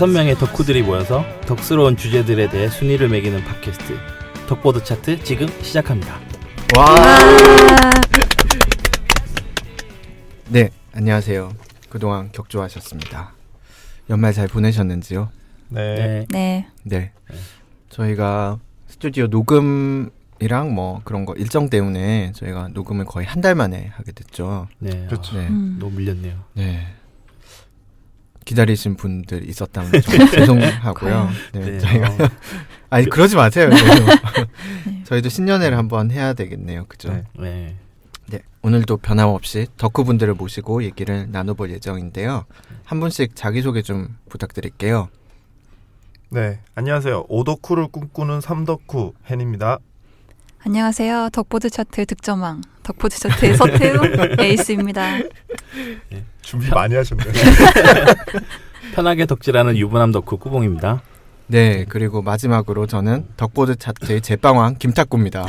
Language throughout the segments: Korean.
5명의 덕후들이 모여서 덕스러운 주제들에 대해 순위를 매기는 팟캐스트 덕보드 차트 지금 시작합니다. 와. 네, 안녕하세요. 그동안 격조하셨습니다. 연말 잘 보내셨는지요? 네. 네. 저희가 스튜디오 녹음이랑 뭐 그런 거 일정 때문에 저희가 녹음을 거의 한 달 만에 하게 됐죠. 네, 그렇죠. 네. 너무 밀렸네요. 네. 기다리신 분들 있었다면 좀 죄송하고요. 네, 저희가 아니 그러지 마세요. 저희도 신년회를 한번 해야 되겠네요. 그죠? 네. 네, 오늘도 변함없이 덕후분들을 모시고 얘기를 나눠볼 예정인데요. 한 분씩 자기소개 좀 부탁드릴게요. 네. 안녕하세요. 오덕후를 꿈꾸는 삼덕후 헨입니다. 안녕하세요. 덕보드 차트 득점왕 덕보드 차트의 서태우 에이스입니다. 네. 준비 많이 하셨네요. 편하게 덕질하는 유부남 덕후 꾸봉입니다. 네, 그리고 마지막으로 저는 덕보드 차트의 제빵왕 김탁구입니다.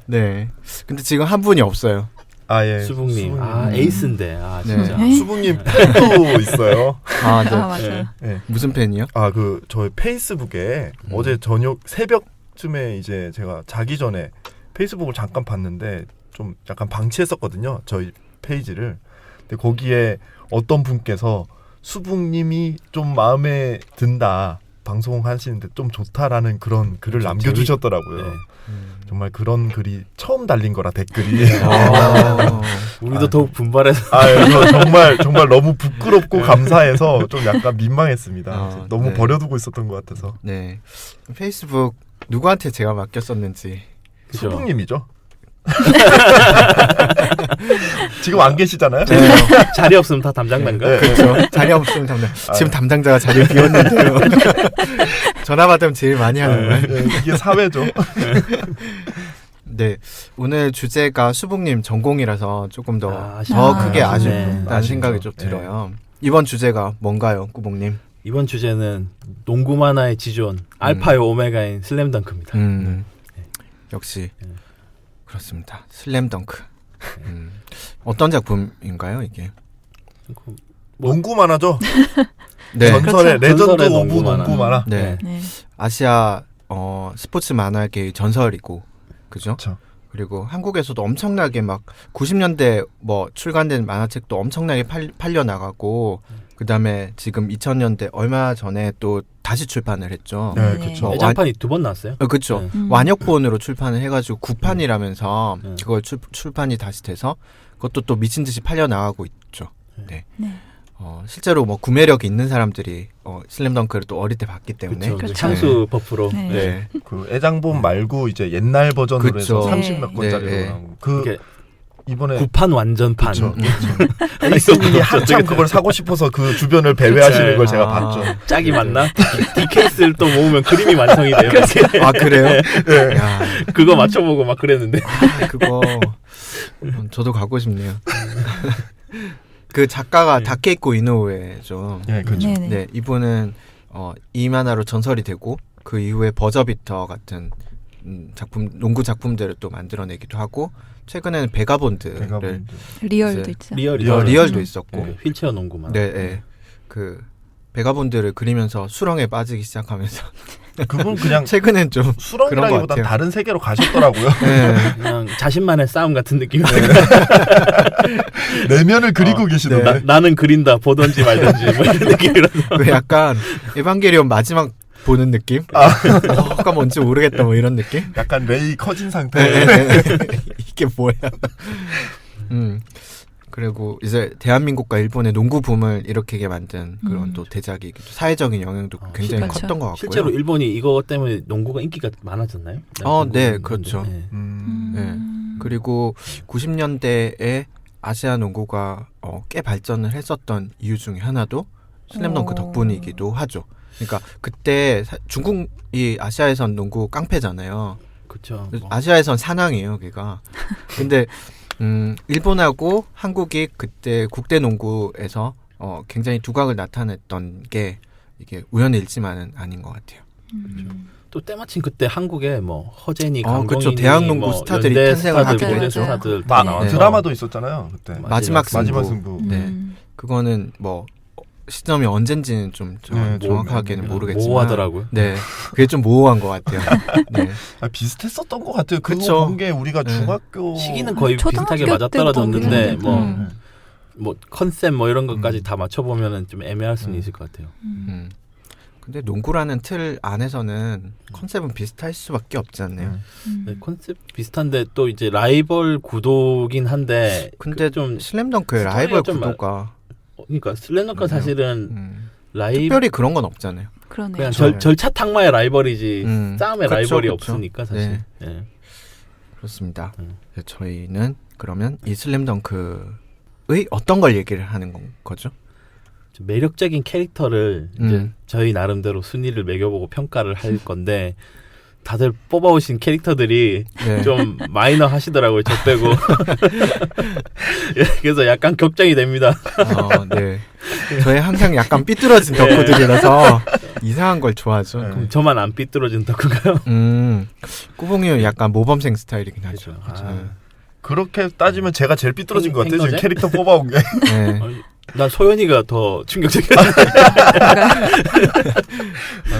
네, 근데 지금 한 분이 없어요. 아, 예. 수북님. 아, 에이스인데. 아, 진짜. 네. 수북님 팬도 있어요. 아, 네. 아 맞아요. 네. 무슨 팬이요? 아, 저희 페이스북에 어제 저녁 새벽쯤에 이제 제가 자기 전에 페이스북을 잠깐 봤는데 좀 약간 방치했었거든요. 저희 페이지를. 근데 거기에 어떤 분께서 수북님이 좀 마음에 든다. 방송하시는데 좀 좋다라는 그런 글을 남겨주셨더라고요. 네. 정말 그런 글이 처음 달린 거라 댓글이. 우리도 더욱 분발해서. 정말 너무 부끄럽고 감사해서 좀 약간 민망했습니다. 너무 네. 버려두고 있었던 것 같아서. 네, 페이스북 누구한테 제가 맡겼었는지. 그죠? 수북님이죠. 지금 안 계시잖아요. 네. 자리 없으면 다 담당단가? 네. 그렇죠. 자리 없으면 지금 담당자가 자리를 비웠는데요. 전화 받으면 제일 많이 하는 말. 이게 사회죠. 네, 오늘 주제가 수북님 전공이라서 조금 더 아쉽다. 크게 아쉽네. 아쉽다는 아쉽죠. 생각이 좀 네. 들어요. 이번 주제가 뭔가요, 꾸봉님? 이번 주제는 농구 만화의 지존 알파요 오메가인 슬램덩크입니다. 역시 그렇습니다. 슬램덩크. 어떤 작품인가요, 이게? 농구 만화죠. 네, 전설의 그렇죠. 레전드 전설의 오브 농구 만화. 농구 만화. 네. 네. 아시아 스포츠 만화계의 전설이고, 그죠? 그렇죠. 그리고 한국에서도 엄청나게 막 90년대 뭐 출간된 만화책도 엄청나게 팔려 나가고, 그 다음에 지금 2000년대 얼마 전에 또 다시 출판을 했죠. 네, 네. 그렇죠. 애장판이 2번 나왔어요. 그렇죠. 네. 완역본으로 출판을 해가지고 9판이라면서 네. 그걸 출판이 다시 돼서 그것도 또 미친 듯이 팔려 나가고 있죠. 네. 네. 실제로 뭐 구매력이 있는 사람들이 슬램덩크를 또 어릴 때 봤기 때문에 그렇죠. 그렇죠. 창수 버프로. 네. 네. 그 애장본 말고 이제 옛날 버전으로 그쵸. 해서 네. 30몇 권짜리로 네, 네. 나오고 그 이게 이번에 9판 완전판. 그쵸. 에이스님이 한참 그걸 사고 싶어서 그 주변을 배회하시는 걸 제가 봤죠. 짝이 맞나? 디케이스를 또 모으면 그림이 완성이 돼요. 아 그래요? 네. 야, 그거 맞춰보고 막 그랬는데. 그거 저도 가고 싶네요. 그 작가가 다케이코 이노우에죠. 네, 그렇죠. 네네. 네, 이분은 이 만화로 전설이 되고 그 이후에 버저비터 같은 작품, 농구 작품들을 또 만들어내기도 하고 최근에는 베가본드를 베가본드. 리얼도 이제 있죠. 리얼도 있었고 네, 휠체어 농구만. 네. 그 베가본드를 그리면서 수렁에 빠지기 시작하면서 그분 그냥 최근엔 좀 그런 것 수렁이라기보단 같아요. 다른 세계로 가셨더라고요. 네. 그냥 자신만의 싸움 같은 느낌. 내면을 그리고 계시던데. 나는 그린다 보던지 말던지 뭐 이런 느낌이라서. 그 약간 에반게리온 마지막 보는 느낌? 뭐가 뭔지 모르겠다 뭐 이런 느낌? 약간 레이 커진 상태. 이게 뭐야? 그리고 이제 대한민국과 일본의 농구 붐을 일으키게 만든 그런 또 대작이기도 사회적인 영향도 굉장히 그렇죠. 컸던 것 같고요. 실제로 일본이 이거 때문에 농구가 인기가 많아졌나요? 네, 그렇죠. 네. 네. 그리고 90년대에 아시아 농구가 꽤 발전을 했었던 이유 중에 하나도 슬램덩크 덕분이기도 하죠. 그러니까 그때 중국이 아시아에선 농구 깡패잖아요. 그렇죠. 아시아에선 산왕이에요, 걔가. 근데 일본하고 한국이 그때 국대 농구에서 굉장히 두각을 나타냈던 게 이게 우연의 일치만은 아닌 것 같아요. 또 때마침 그때 한국에 뭐 허재니, 강동인이, 그렇죠. 대학농구 스타들이 연대 탄생을 스타들, 하기도 고대 했죠. 스타들 막 다 나와서 드라마도 있었잖아요. 그때 마지막 승부. 마지막 승부. 네. 그거는 뭐 시점이 언젠지는 좀 정확하게는 모르겠지만 모호하더라고요. 네, 그게 좀 모호한 것 같아요. 네, 비슷했었던 것 같아요. 그거 그쵸. 본 게 우리가 네. 중학교 시기는 거의 초등학교 비슷하게 맞아떨어졌는데 때부터 뭐 음. 뭐 컨셉 뭐 이런 것까지 다 맞춰보면은 좀 애매할 수는 있을 것 같아요. 근데 농구라는 틀 안에서는 컨셉은 비슷할 수밖에 없지 않나요? 네, 컨셉 비슷한데 또 이제 라이벌 구도긴 한데 근데 좀 슬램덩크의 스토리가 라이벌 좀 구도가 그러니까 슬램덩크 사실은 특별히 그런 건 없잖아요. 그러네요. 그냥 저- 절차탕마의 라이벌이지 싸움의 그쵸, 라이벌이 그쵸. 없으니까 사실. 네. 예. 그렇습니다. 네, 저희는 그러면 이 슬램덩크의 어떤 걸 얘기를 하는 거죠? 좀 매력적인 캐릭터를 이제 음. 저희 나름대로 순위를 매겨보고 평가를 할 건데 다들 뽑아오신 캐릭터들이 네. 좀 마이너 하시더라고요. 저 빼고. 예, 그래서 약간 걱정이 됩니다. 네. 저희 항상 약간 삐뚤어진 덕후들이라서 이상한 걸 좋아하죠. 네. 그럼 저만 안 삐뚤어진 덕후가요? 꾸봉이는 약간 모범생 스타일이긴 하죠. 그렇죠. 그렇게 따지면 제가 제일 삐뚤어진 것 같아요. 지금 행거제? 캐릭터 뽑아온 게. 네. 난 소연이가 더 충격적이야.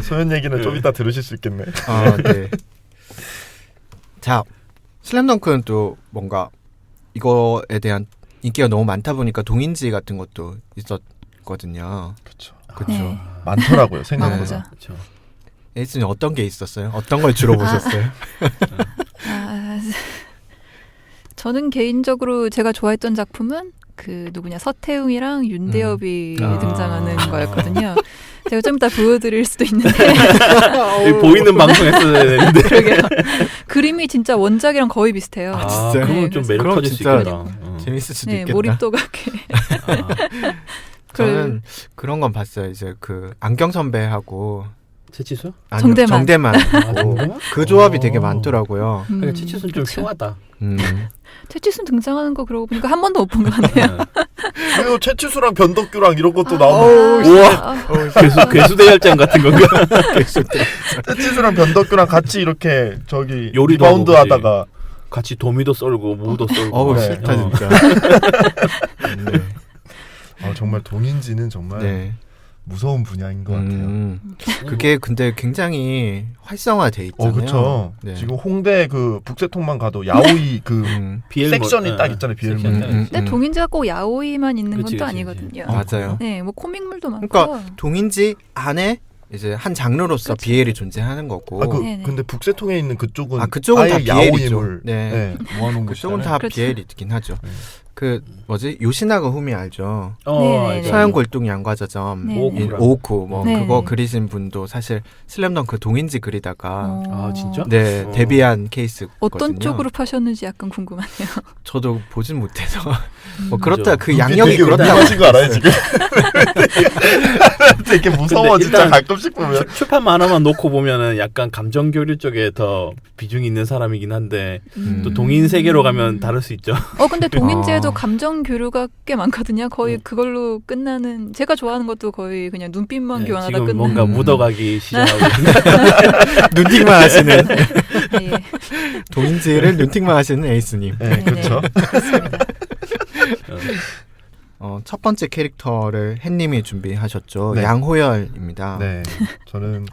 소연 얘기는 좀 이따 들으실 수 있겠네. 네. 자, 슬램덩크는 또 뭔가 이거에 대한 인기가 너무 많다 보니까 동인지 같은 것도 있었거든요. 그렇죠. 그렇죠. 네. 많더라고요. 맞아. 생각보다. 그렇죠. 에이스는 어떤 게 있었어요? 어떤 걸 주로 보셨어요? 저는 개인적으로 제가 좋아했던 작품은 그 누구냐 서태웅이랑 윤대엽이 등장하는 거였거든요. 제가 좀 이따 보여드릴 수도 있는데 보이는 방송 했어야 되는데. 그러게요. 그림이 진짜 원작이랑 거의 비슷해요. 아, 진짜요? 그건 좀 네, 매력 그럼 터질 수 진짜 있겠다. 재밌을 수도 네, 있겠다. 몰입도 가게. 저는 그런 건 봤어요. 이제 그 안경 선배하고 채치수? 아니요, 정대만. 정대만하고 그 조합이 되게 많더라고요. 그러니까 채치수는 좀 그쵸. 흉하다. 최치순 등장하는 거 그러고 보니까 한 번도 못 본 것 같네요. 그리고 채치수랑 변덕규랑 이런 것도 아, 나오고. 우와. 괴수대열장 같은 건가? 채치수랑 변덕규랑 같이 이렇게 저기 요리도 리바운드 하고 하다가 같이 도미도 썰고 무도 썰고. 어우 네. 싫다 어. 진짜. 네. 정말 동인지는 정말 네. 무서운 분야인 것 같아요. 그게 근데 굉장히 활성화돼 있잖아요. 그렇죠. 네. 지금 홍대 그 북새통만 가도 야오이 그 BL 섹션이 뭐- 딱 있잖아요. BL 섹션이 문. 딱 있지. 근데 동인지가 꼭 야오이만 있는 그치, 건 또 그치, 아니거든요. 맞아요. 네, 뭐 코믹물도 많고. 그러니까 동인지 안에 이제 한 장르로서 그치. BL이 존재하는 거고. 네네. 근데 북새통에 있는 그쪽은 그쪽은 아예 다 BL이죠. 야오임을 네. 모아놓은 그쪽은 곳이잖아요. 다 그렇죠. BL이 있긴 하죠. 네. 그 뭐지 요시나가 후미 알죠? 네네네. 알죠. 서양골동 양과자점 네네. 오오쿠 뭐 네네. 그거 그리신 분도 사실 슬램덩크 동인지 그리다가 아, 진짜? 네 어. 데뷔한 케이스거든요. 어떤 쪽으로 파셨는지 약간 궁금하네요. 저도 보진 못해서 뭐 그죠. 그렇다 그 눈빛 양력이 되게 그렇다고 운동하신 거 알아요 지금? 되게 무서워 근데 진짜 일단 가끔씩 보면. 출판 만화만 놓고 보면은 약간 감정 교류 쪽에 더 비중이 있는 사람이긴 한데 또 동인 세계로 가면 다를 수 있죠. 근데 동인지에도 아. 감정 교류가 꽤 많거든요. 거의 그걸로 끝나는 제가 좋아하는 것도 거의 그냥 눈빛만 네, 교환하다 지금 끝나는. 뭔가 묻어가기 시작하고 눈팅만 하시는 네, 동인지를 눈팅만 하시는 에이스님. 네, 그렇죠. 그렇습니다. 첫 번째 캐릭터를 햇님이 준비하셨죠. 네. 양호열입니다. 네, 저는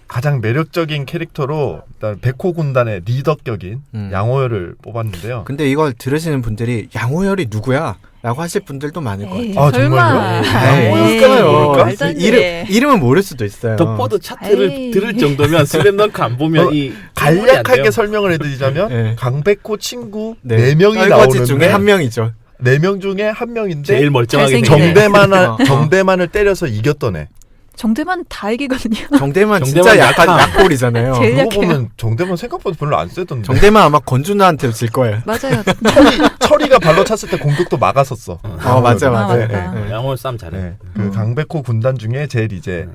가장 매력적인 캐릭터로 일단 백호 군단의 리더격인 양호열을 뽑았는데요. 근데 이걸 들으시는 분들이 양호열이 누구야? 라고 하실 분들도 많을 것 에이, 같아요. 정말요? 설마. 모를까요? 말도 안 돼. 이름은 모를 수도 있어요. 덕보드 차트를 에이. 들을 정도면 슬램덩크 안 보면 이 간략하게 설명을 해드리자면 네. 강백호 친구 네. 네 명이 떨거지 나오는데 중에 한 명이죠. 4명 중에 한 명인데 제일 멀쩡하게 잘생긴 생긴 정대만을 때려서 이겼던 애. 정대만 다 이기거든요. 정대만 진짜 정대만 약간 약함. 약골이잖아요. 제일 그거 약해요. 보면 정대만 생각보다 별로 안 세던데. 정대만 아마 건준아한테 질 거예요. 맞아요. 철이가 발로 찼을 때 공격도 막았었어. 맞아. 맞다. 네. 양호 싸움 잘해. 네. 그 강백호 군단 중에 제일 이제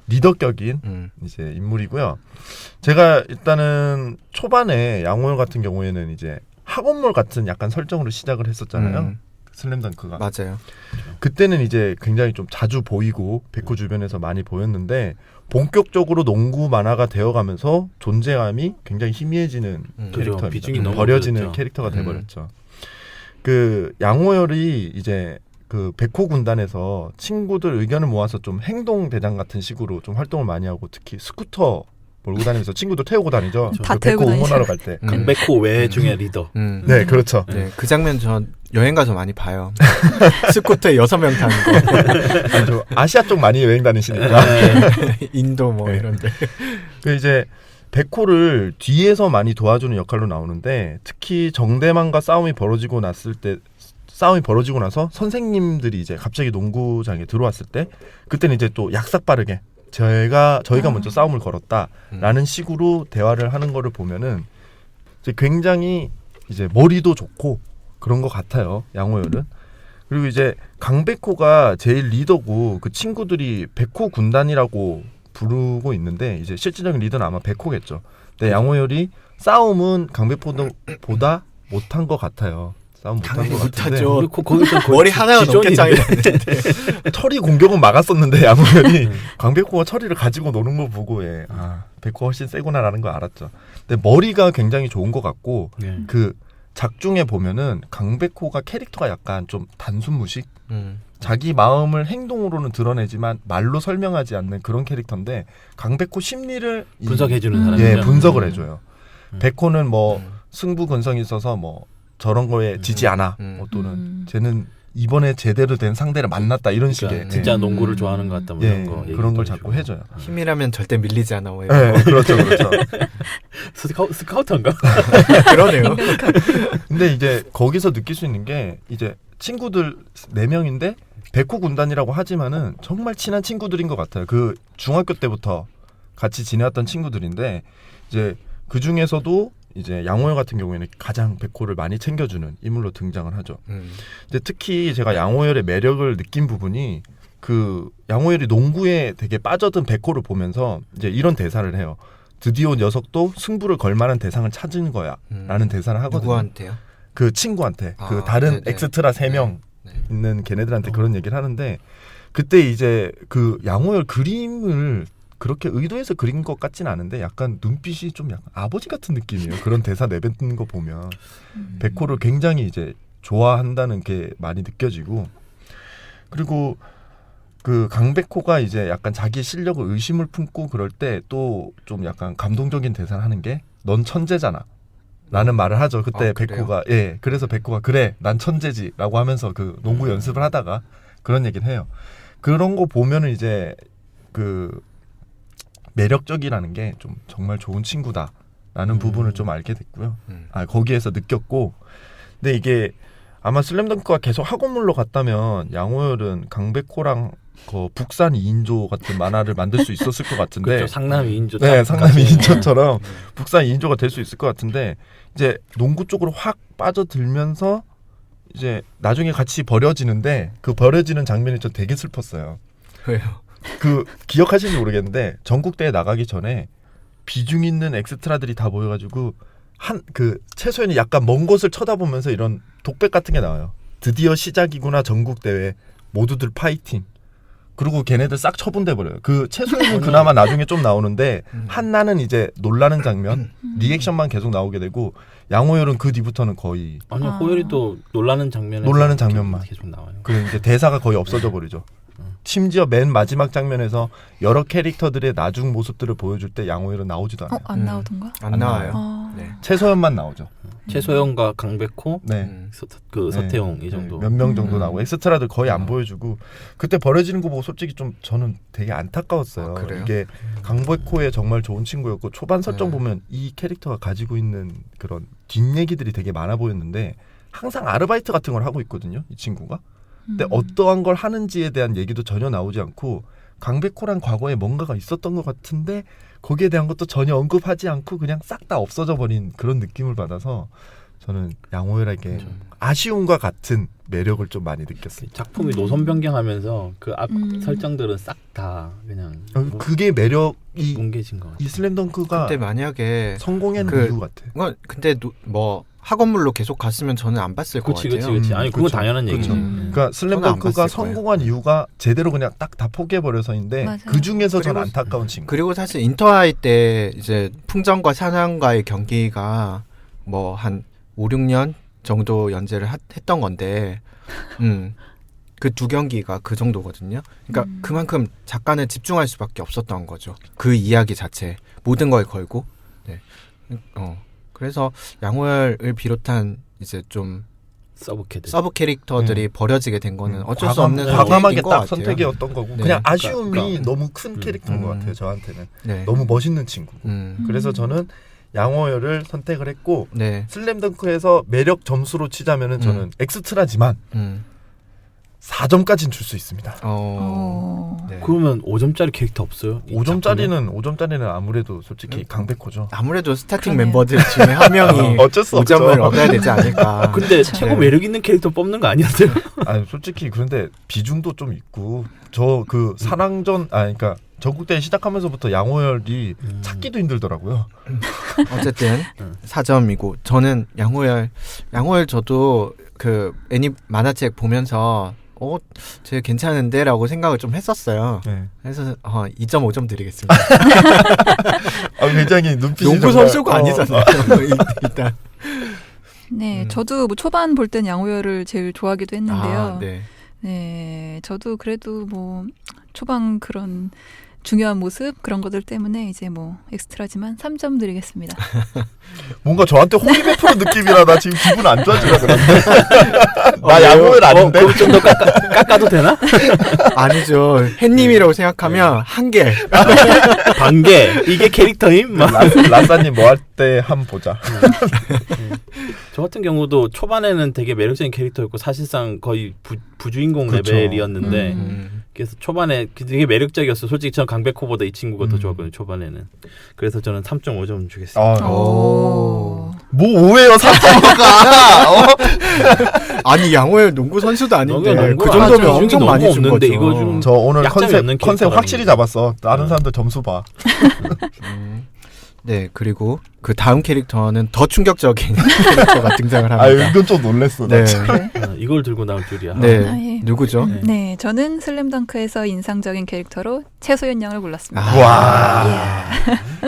리더격인 이제 인물이고요. 제가 일단은 초반에 양호열 같은 경우에는 이제 학원물 같은 약간 설정으로 시작을 했었잖아요. 슬램덩크가. 맞아요. 그때는 이제 굉장히 좀 자주 보이고 백호 주변에서 많이 보였는데 본격적으로 농구 만화가 되어가면서 존재감이 굉장히 희미해지는 캐릭터입니다. 비중이 너무 버려지는 없어졌죠. 캐릭터가 돼버렸죠. 그 양호열이 이제 그 백호 군단에서 친구들 의견을 모아서 좀 행동 대장 같은 식으로 좀 활동을 많이 하고 특히 스쿠터 몰고 다니면서 친구들 태우고 다니죠. 다 그 태우고 백호 다니죠. 응원하러 갈 때. 강백호 외 중에 리더. 네, 그렇죠. 네, 그 장면 전 여행 가서 많이 봐요. 스쿠터에 6명 타는 거. 아주 아시아 쪽 많이 여행 다니시니까. 인도 뭐 네. 이런데. 그 이제 백호를 뒤에서 많이 도와주는 역할로 나오는데 특히 정대만과 싸움이 벌어지고 나서 선생님들이 이제 갑자기 농구장에 들어왔을 때 그때는 이제 또 약삭 빠르게 저희가 먼저 싸움을 걸었다라는 식으로 대화를 하는 거를 보면은 이제 굉장히 이제 머리도 좋고 그런 것 같아요. 양호열은. 그리고 이제 강백호가 제일 리더고 그 친구들이 백호 군단이라고 부르고 있는데 이제 실질적인 리더는 아마 백호겠죠. 근데 양호열이 싸움은 강백호보다 못한 것 같아요. 싸움 못한 것 같은데 못하죠. 거기 좀 머리 하나가 넘게 짜이 나는데. 철이 공격은 막았었는데 양호열이 강백호가 철이를 가지고 노는 거 보고 백호가 훨씬 세구나라는 걸 알았죠. 근데 머리가 굉장히 좋은 것 같고 네. 그 작중에 보면은 강백호가 캐릭터가 약간 좀 단순무식 자기 마음을 행동으로는 드러내지만 말로 설명하지 않는 그런 캐릭터인데 강백호 심리를 분석해주는 사람이죠. 분석을 해줘요. 음. 백호는 뭐 승부 근성이 있어서 뭐 저런 거에 지지 않아. 뭐 또는 쟤는 이번에 제대로 된 상대를 만났다 이런 식의 그러니까 진짜 농구를 좋아하는 것 같다 뭐 예, 이런 거 그런 걸 얘기도 자꾸 해주고. 해줘요. 힘이라면 절대 밀리지 않아. 뭐 네, 그렇죠. 스카우터인가? 그러네요. 근데 이제 거기서 느낄 수 있는 게 이제 친구들 4명인데 백호 군단이라고 하지만은 정말 친한 친구들인 것 같아요. 그 중학교 때부터 같이 지내왔던 친구들인데 이제 그 중에서도 이제 양호열 같은 경우에는 가장 백호를 많이 챙겨주는 인물로 등장을 하죠. 근데 특히 제가 양호열의 매력을 느낀 부분이 그 양호열이 농구에 되게 빠져든 백호를 보면서 이제 이런 대사를 해요. 드디어 녀석도 승부를 걸 만한 대상을 찾은 거야 라는 대사를 하거든요. 누구한테요? 그 친구한테 그 아, 다른 네네. 엑스트라 3명 네. 있는 걔네들한테 그런 얘기를 하는데 그때 이제 그 양호열 그림을 그렇게 의도해서 그린 것 같진 않은데 약간 눈빛이 좀 약간 아버지 같은 느낌이에요. 그런 대사 내뱉는 거 보면 백호를 굉장히 이제 좋아한다는 게 많이 느껴지고 그리고 그 강백호가 이제 약간 자기 실력을 의심을 품고 그럴 때 또 좀 약간 감동적인 대사를 하는 게 넌 천재잖아 라는 말을 하죠. 그때 그래요? 백호가 그래서 백호가 그래 난 천재지 라고 하면서 그 농구 연습을 하다가 그런 얘기를 해요. 그런 거 보면은 이제 그 매력적이라는 게 좀 정말 좋은 친구다라는 부분을 좀 알게 됐고요. 거기에서 느꼈고 근데 이게 아마 슬램덩크가 계속 학원물로 갔다면 양호열은 강백호랑 그 북산 2인조 같은 만화를 만들 수 있었을 것 같은데 그렇죠. 상남 2인조. 네, 상남 2인조처럼 북산 2인조가 될 수 있을 것 같은데 이제 농구 쪽으로 확 빠져들면서 이제 나중에 같이 버려지는데 그 버려지는 장면이 저 되게 슬펐어요. 왜요? 그 기억하시는지 모르겠는데 전국대회 나가기 전에 비중 있는 엑스트라들이 다 모여가지고 그 최소연이 약간 먼 곳을 쳐다보면서 이런 독백 같은 게 나와요. 드디어 시작이구나 전국대회 모두들 파이팅. 그리고 걔네들 싹 처분돼 버려요. 그 최소연은 그나마 나중에 좀 나오는데 한나는 이제 놀라는 장면, 리액션만 계속 나오게 되고 양호열은 그 뒤부터는 거의 아니요 호열이도 놀라는 장면에 놀라는 장면만. 계속 나와요. 그 이제 대사가 거의 없어져 버리죠. 심지어 맨 마지막 장면에서 여러 캐릭터들의 나중 모습들을 보여줄 때 양호열은 나오지도 않아요. 안 나오던가? 안 나와요. 아. 네. 최소연만 나오죠. 최소영과 강백호, 네. 그 서태웅 이 정도. 몇 명 정도 나오고 엑스트라들 거의 안 음. 보여주고 그때 버려지는 거 보고 솔직히 좀 저는 되게 안타까웠어요. 아, 그래요? 이게 강백호의 정말 좋은 친구였고 초반 설정 네. 보면 이 캐릭터가 가지고 있는 그런 뒷얘기들이 되게 많아 보였는데 항상 아르바이트 같은 걸 하고 있거든요. 이 친구가. 근데 어떠한 걸 하는지에 대한 얘기도 전혀 나오지 않고 강백호랑 과거에 뭔가가 있었던 것 같은데 거기에 대한 것도 전혀 언급하지 않고 그냥 싹 다 없어져 버린 그런 느낌을 받아서 저는 양호열에게 아쉬움과 같은 매력을 좀 많이 느꼈어요. 작품이 노선 변경하면서 그 앞 설정들은 싹 다 그냥 그게 매력이 뭉개진 거 같아요. 이 슬램덩크가 근데 만약에 성공한 그- 이유 같아. 근데 뭐 학원물로 계속 갔으면 저는 안 봤을 것 같아요. 그렇지. 아니 그건 그렇죠. 당연한 얘기죠. 그러니까 안 슬램덩크가 봤을 성공한 이유가 제대로 그냥 딱 다 포기해버려서인데 맞아요. 그 중에서 전 그리고- 안타까운 친구. 그리고 사실 인터하이 때 이제 풍정과 사냥과의 경기가 뭐 한 5, 6년 정도 연재를 했던 건데 그 두 경기가 그 정도거든요. 그러니까 그만큼 작가는 집중할 수밖에 없었던 거죠. 그 이야기 자체 모든 걸 걸고. 네. 그래서 양호열을 비롯한 이제 좀 서브 캐릭터들이 버려지게 된 거는 어쩔 수 없는 과감하게 선택인 것 딱 같아요. 선택이었던 거고 네. 그냥 아쉬움이 그러니까. 너무 큰 캐릭터인 것 같아요. 저한테는 네. 너무 멋있는 친구고 그래서 저는 양호열을 선택을 했고 네. 슬램덩크에서 매력 점수로 치자면은 저는 엑스트라지만 4점까지는 줄 수 있습니다. 네. 그러면 5점짜리 캐릭터 없어요? 이 작품에? 5점짜리는 아무래도 솔직히 강백호죠. 아무래도 스타팅 그러네요. 멤버들 중에 한 명이 어쩔 수 없죠. 5점을 얻어야 되지 않을까. 근데 그렇죠. 최고 네. 매력 있는 캐릭터 뽑는 거 아니었어요? 아니 솔직히 그런데 비중도 좀 있고 저 그 산왕전 그러니까 전국대회 시작하면서부터 양호열이 찾기도 힘들더라고요. 어쨌든 4점이고 저는 양호열 저도 그 애니 만화책 보면서 쟤 괜찮은데라고 생각을 좀 했었어요. 네. 그래서 2.5점 드리겠습니다. 굉장히 눈빛이 농구 정말, 선수가 아니잖아요. 일단. 네, 저도 뭐 초반 볼 땐 양호열을 제일 좋아하기도 했는데요. 네. 네, 저도 그래도 뭐 초반 그런 중요한 모습 그런 것들 때문에 이제 뭐 엑스트라지만 3점 드리겠습니다. 뭔가 저한테 호의 베푸는 느낌이라 나 지금 기분 안 좋아지려 그러는데. 나 왜요? 양호열 아닌데. 그럼 좀 더 깎아도 되나? 아니죠. 햇님이라고 생각하면 한 개. 반개 이게 캐릭터임? 막. 라사님 뭐 할 때 한 보자. 저 같은 경우도 초반에는 되게 매력적인 캐릭터였고 사실상 거의 부주인공 그렇죠. 레벨이었는데 음. 그래서 초반에 되게 매력적이었어. 솔직히 저는 강백호보다 이 친구가 더 좋았거든요. 초반에는. 그래서 저는 3.5점 주겠습니다. 오. 뭐 오해요 사태가. 아니 양호열 농구 선수도 아닌데 농구 그 정도면 맞아. 엄청 너무 많이 준 없는데 거죠. 이거 좀 저 오늘 약점이 없는 컨셉 캐릭터가 확실히 아닌가. 잡았어. 다른 사람들 점수 봐. 네, 그리고 그 다음 캐릭터는 더 충격적인 캐릭터가 등장을 합니다. 은근 좀 놀랬어. 네. 이걸 들고 나올 줄이야. 네. 아, 예. 누구죠? 네, 저는 슬램덩크에서 인상적인 캐릭터로 최소연 양을 골랐습니다. 와.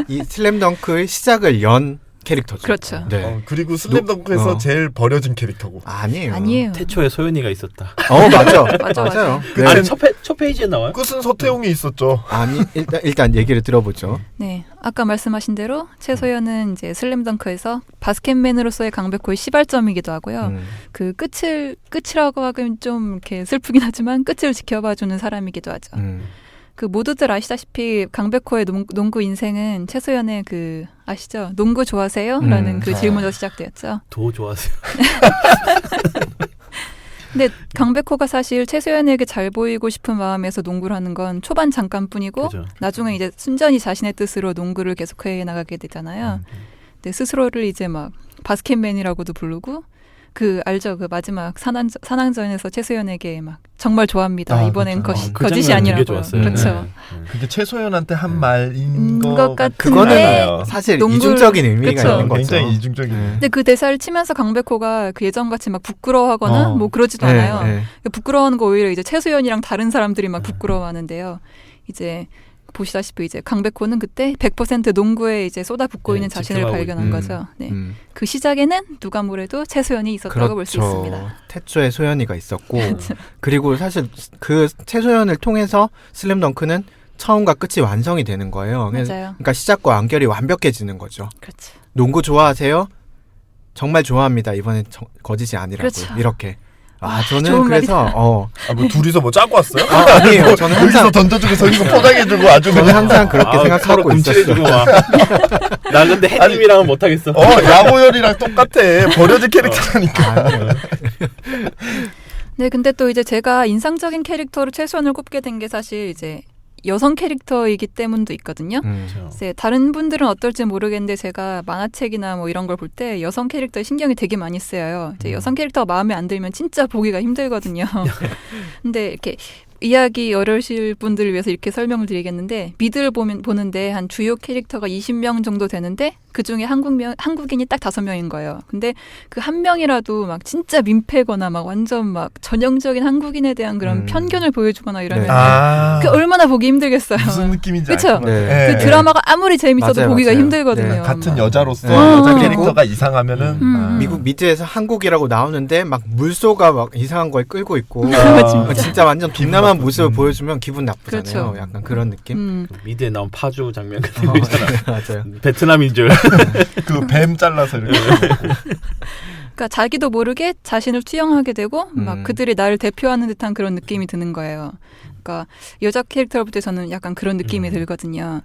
이 슬램덩크의 시작을 연 캐릭터죠. 그렇죠. 네. 그리고 슬램덩크에서 제일 버려진 캐릭터고. 아니에요. 아니에요. 태초에 소연이가 있었다. 맞아. 맞아. 맞아요. 그 네. 아니 첫 페이지에 나와요? 끝은 서태웅이 있었죠. 아니 일단 얘기를 들어보죠. 네, 아까 말씀하신 대로 최소연은 이제 슬램덩크에서 바스켓맨으로서의 강백호의 시발점이기도 하고요. 그 끝이라고 하긴 좀 이렇게 슬프긴 하지만 끝을 지켜봐주는 사람이기도 하죠. 그 모두들 아시다시피 강백호의 농구 인생은 최소연의 그 아시죠? 농구 좋아하세요? 라는 그 질문으로 시작되었죠. 더 좋아하세요. 근데 강백호가 사실 최소연에게 잘 보이고 싶은 마음에서 농구를 하는 건 초반 잠깐뿐이고 그죠. 나중에 이제 순전히 자신의 뜻으로 농구를 계속해 나가게 되잖아요. 근데 스스로를 이제 막 바스켓맨이라고도 부르고 그 알죠? 그 마지막 산왕전에서 최소연에게 막 정말 좋아합니다. 이번엔 그렇죠. 그 거짓이 장면 되게 아니라고요. 좋았어요. 그렇죠. 그게 최소연한테 한 말인 것 것 같은데 그거는 사실 농구를- 이중적인 의미가 그쵸. 있는 거죠. 굉장히 이중적인. 근데 그 대사를 치면서 강백호가 그 예전같이 막 부끄러워하거나 뭐 그러지도 네, 않아요. 네. 부끄러워하는 거 오히려 이제 최소연이랑 다른 사람들이 막 부끄러워하는데요. 이제 보시다시피 이제 강백호는 그때 100% 농구에 이제 쏟아붓고 네, 있는 자신을 집중하고 발견한 거죠. 네. 음. 그 시작에는 누가 뭐래도 최소연이 있었다고 볼 수 있습니다. 태초에 소연이가 있었고 그리고 사실 그 최소연을 통해서 슬램덩크는 처음과 끝이 완성이 되는 거예요. 맞아요. 그러니까 시작과 완결이 완벽해지는 거죠. 그렇죠. 농구 좋아하세요? 정말 좋아합니다. 이번엔 거짓이 아니라고요. 그렇죠. 이렇게. 좋은 저는 그래서 뭐 둘이서 뭐 짜고 왔어요? 아니에요. 저는 여기서 항상 던져주고 저기서 포장해주고 아주 저는 그냥 항상 그렇게 서로 생각하고 움찔해주고 있었어요. 와. 나 근데 햇님이랑은 못하겠어. 양호열이랑 똑같아. 버려진 캐릭터라니까. 아니에요. 네, 근데 또 이제 제가 인상적인 캐릭터로 최소연을 꼽게 된 게 사실 이제 여성 캐릭터이기 때문도 있거든요. 이제 다른 분들은 어떨지 모르겠는데 제가 만화책이나 뭐 이런 걸 볼 때 여성 캐릭터에 신경이 되게 많이 쓰여요. 이제 여성 캐릭터가 마음에 안 들면 진짜 보기가 힘들거든요. 근데 이렇게 이야기 어려우실 분들을 위해서 이렇게 설명을 드리겠는데 미드를 보는데 한 주요 캐릭터가 20명 정도 되는데 그 중에 한국인이 딱 5명인 거예요. 근데 그 한 명이라도 막 진짜 민폐거나 막 완전 막 전형적인 한국인에 대한 그런 편견을 보여주거나 이러면 그 얼마나 보기 힘들겠어요. 무슨 느낌인지 그쵸? 네. 그 드라마가 아무리 재밌어도 맞아요, 보기가 맞아요. 힘들거든요. 네. 같은 여자로서 어. 여자 캐릭터가 이상하면은 미국 미드에서 한국이라고 나오는데 막 물소가 막 이상한 걸 끌고 있고 진짜 완전 동남아 모습을 보여주면 기분 나쁘잖아요. 그렇죠. 약간 그런 느낌. 미드에 나온 파주 장면 같은 거 있잖아. 맞아요. 베트남인 줄. 그 뱀 잘라서 이렇게. 그러니까 자기도 모르게 자신을 투영하게 되고 막 그들이 나를 대표하는 듯한 그런 느낌이 드는 거예요. 그러니까 여자 캐릭터를 볼 때 저는 약간 그런 느낌이 들거든요.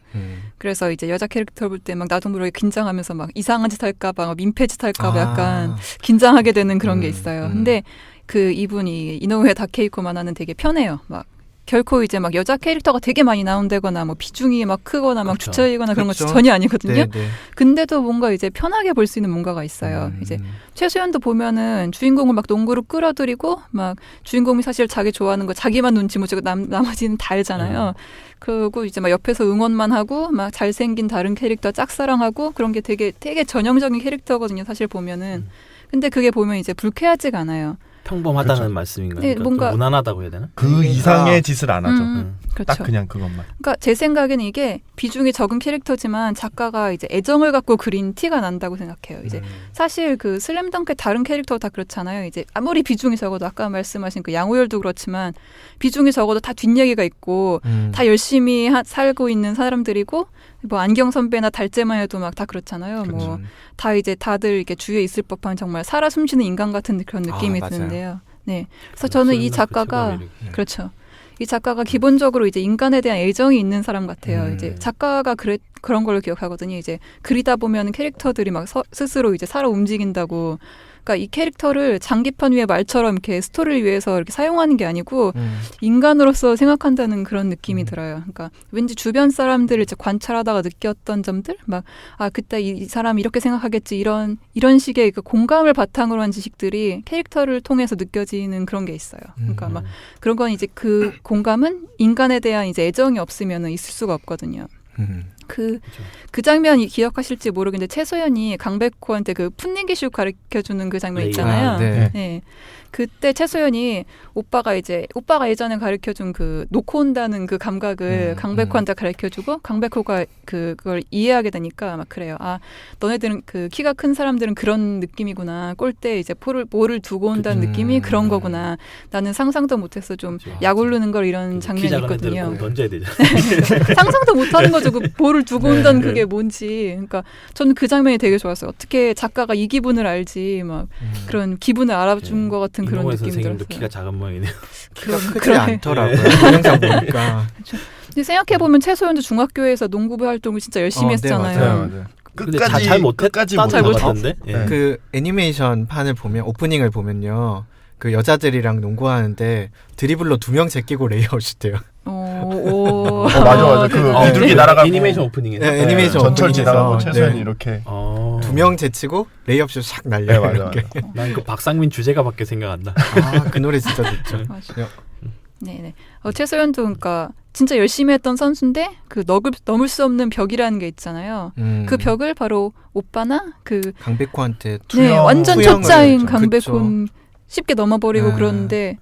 그래서 이제 여자 캐릭터를 볼 때 막 나도 모르게 긴장하면서 막 이상한 짓 할까봐, 민폐 짓 할까봐 약간 긴장하게 되는 그런 게 있어요. 근데 그 이분이 이노우에 다케이코만 하는 되게 편해요. 막 결코 이제 막 여자 캐릭터가 되게 많이 나온다거나 뭐 비중이 막 크거나 막 그렇죠. 주처이거나 그런 거 그렇죠. 전혀 아니거든요. 네. 근데도 뭔가 이제 편하게 볼 수 있는 뭔가가 있어요. 이제 최수연도 보면은 주인공을 막 농구로 끌어들이고 막 주인공이 사실 자기 좋아하는 거 자기만 눈치 못 채고 나머지는 다 알잖아요. 그리고 이제 막 옆에서 응원만 하고 막 잘생긴 다른 캐릭터 짝사랑하고 그런 게 되게 전형적인 캐릭터거든요. 사실 보면은. 근데 그게 보면 이제 불쾌하지가 않아요. 평범하다는 그렇죠. 말씀인가요? 네, 그러니까 뭔가- 좀 무난하다고 해야 되나? 그 이상의 짓을 안 하죠. 그렇죠. 딱 그냥 그것만. 그러니까 제 생각에는 이게 비중이 적은 캐릭터지만 작가가 이제 애정을 갖고 그린 티가 난다고 생각해요. 이제 사실 그 슬램덩크의 다른 캐릭터 다 그렇잖아요. 이제 아무리 비중이 적어도 아까 말씀하신 그 양호열도 그렇지만 비중이 적어도 다 뒷얘기가 있고 다 열심히 살고 있는 사람들이고 뭐 안경 선배나 달재만 해도 막 다 그렇잖아요. 뭐 다 이제 다들 이렇게 주위에 있을 법한 정말 살아 숨쉬는 인간 같은 그런 느낌이 맞아요. 드는데요. 네. 그래서 저는 이 작가가 그렇죠. 이 작가가 기본적으로 이제 인간에 대한 애정이 있는 사람 같아요. 이제 작가가 그런 걸로 기억하거든요. 이제 그리다 보면 캐릭터들이 막 스스로 이제 살아 움직인다고. 그러니까 이 캐릭터를 장기판 위에 말처럼 이렇게 스토리를 위해서 이렇게 사용하는 게 아니고 인간으로서 생각한다는 그런 느낌이 들어요. 그러니까 왠지 주변 사람들을 이제 관찰하다가 느꼈던 점들, 막 그때 이 사람이 이렇게 생각하겠지 이런 식의 그 공감을 바탕으로 한 지식들이 캐릭터를 통해서 느껴지는 그런 게 있어요. 그러니까 막 그런 건 이제 그 공감은 인간에 대한 이제 애정이 없으면은 있을 수가 없거든요. 그 장면이 기억하실지 모르겠는데 최소연이 강백호한테 그 풋내기쇼 가르쳐주는 그 장면 있잖아요. 네. 그때 최소연이 오빠가 예전에 가르쳐준 그 놓고 온다는 그 감각을 강백호한테 가르쳐주고 강백호가 그걸 이해하게 되니까 막 그래요. 너네들은 그 키가 큰 사람들은 그런 느낌이구나. 골대 이제 볼을 두고 온다는 느낌이 그런 거구나. 나는 상상도 못했어. 좀 약 오르는 걸 이런 장면이 있거든요. 던져야 되죠. 상상도 못하는 거죠. 그 볼을 두고 온다는 그게 뭔지. 그러니까 저는 그 장면이 되게 좋았어요. 어떻게 작가가 이 기분을 알지, 막 그런 기분을 알아준 것 같은 그런 느낌이 선생님도 들었어요. 키가 작은 모양이네요. 키가 크지 않더라고요. 동영상 보니까. 근데 생각해 보면 최소연도 중학교에서 농구부 활동을 진짜 열심히 했잖아요. 맞아요. 근데 잘 못했다 잘 것 못- 같던데. 예. 그 애니메이션 판을 보면 오프닝을 보면요. 그 여자들이랑 농구하는데 드리블로 2명 제끼고 레이아웃이 돼요. 맞아. 그 비둘기 네. 날아가고 애니메이션 오프닝에. 네, 애니메이션 전철 오프닝에서. 지나가고 최소연이 네. 이렇게 2명 제치고 레이업슛 싹 날려요. 네, 맞아, 이렇게. 난 그 박상민 주제가밖에 생각 안 나. 그 노래 진짜 좋죠. 맞아요. 네네. 최소연도 그러니까 진짜 열심히 했던 선수인데 그 넘을 수 없는 벽이라는 게 있잖아요. 그 벽을 바로 오빠나 그 강백호한테 완전 투영을 초짜인 했죠. 강백호는 쉽게 넘어버리고 그러는데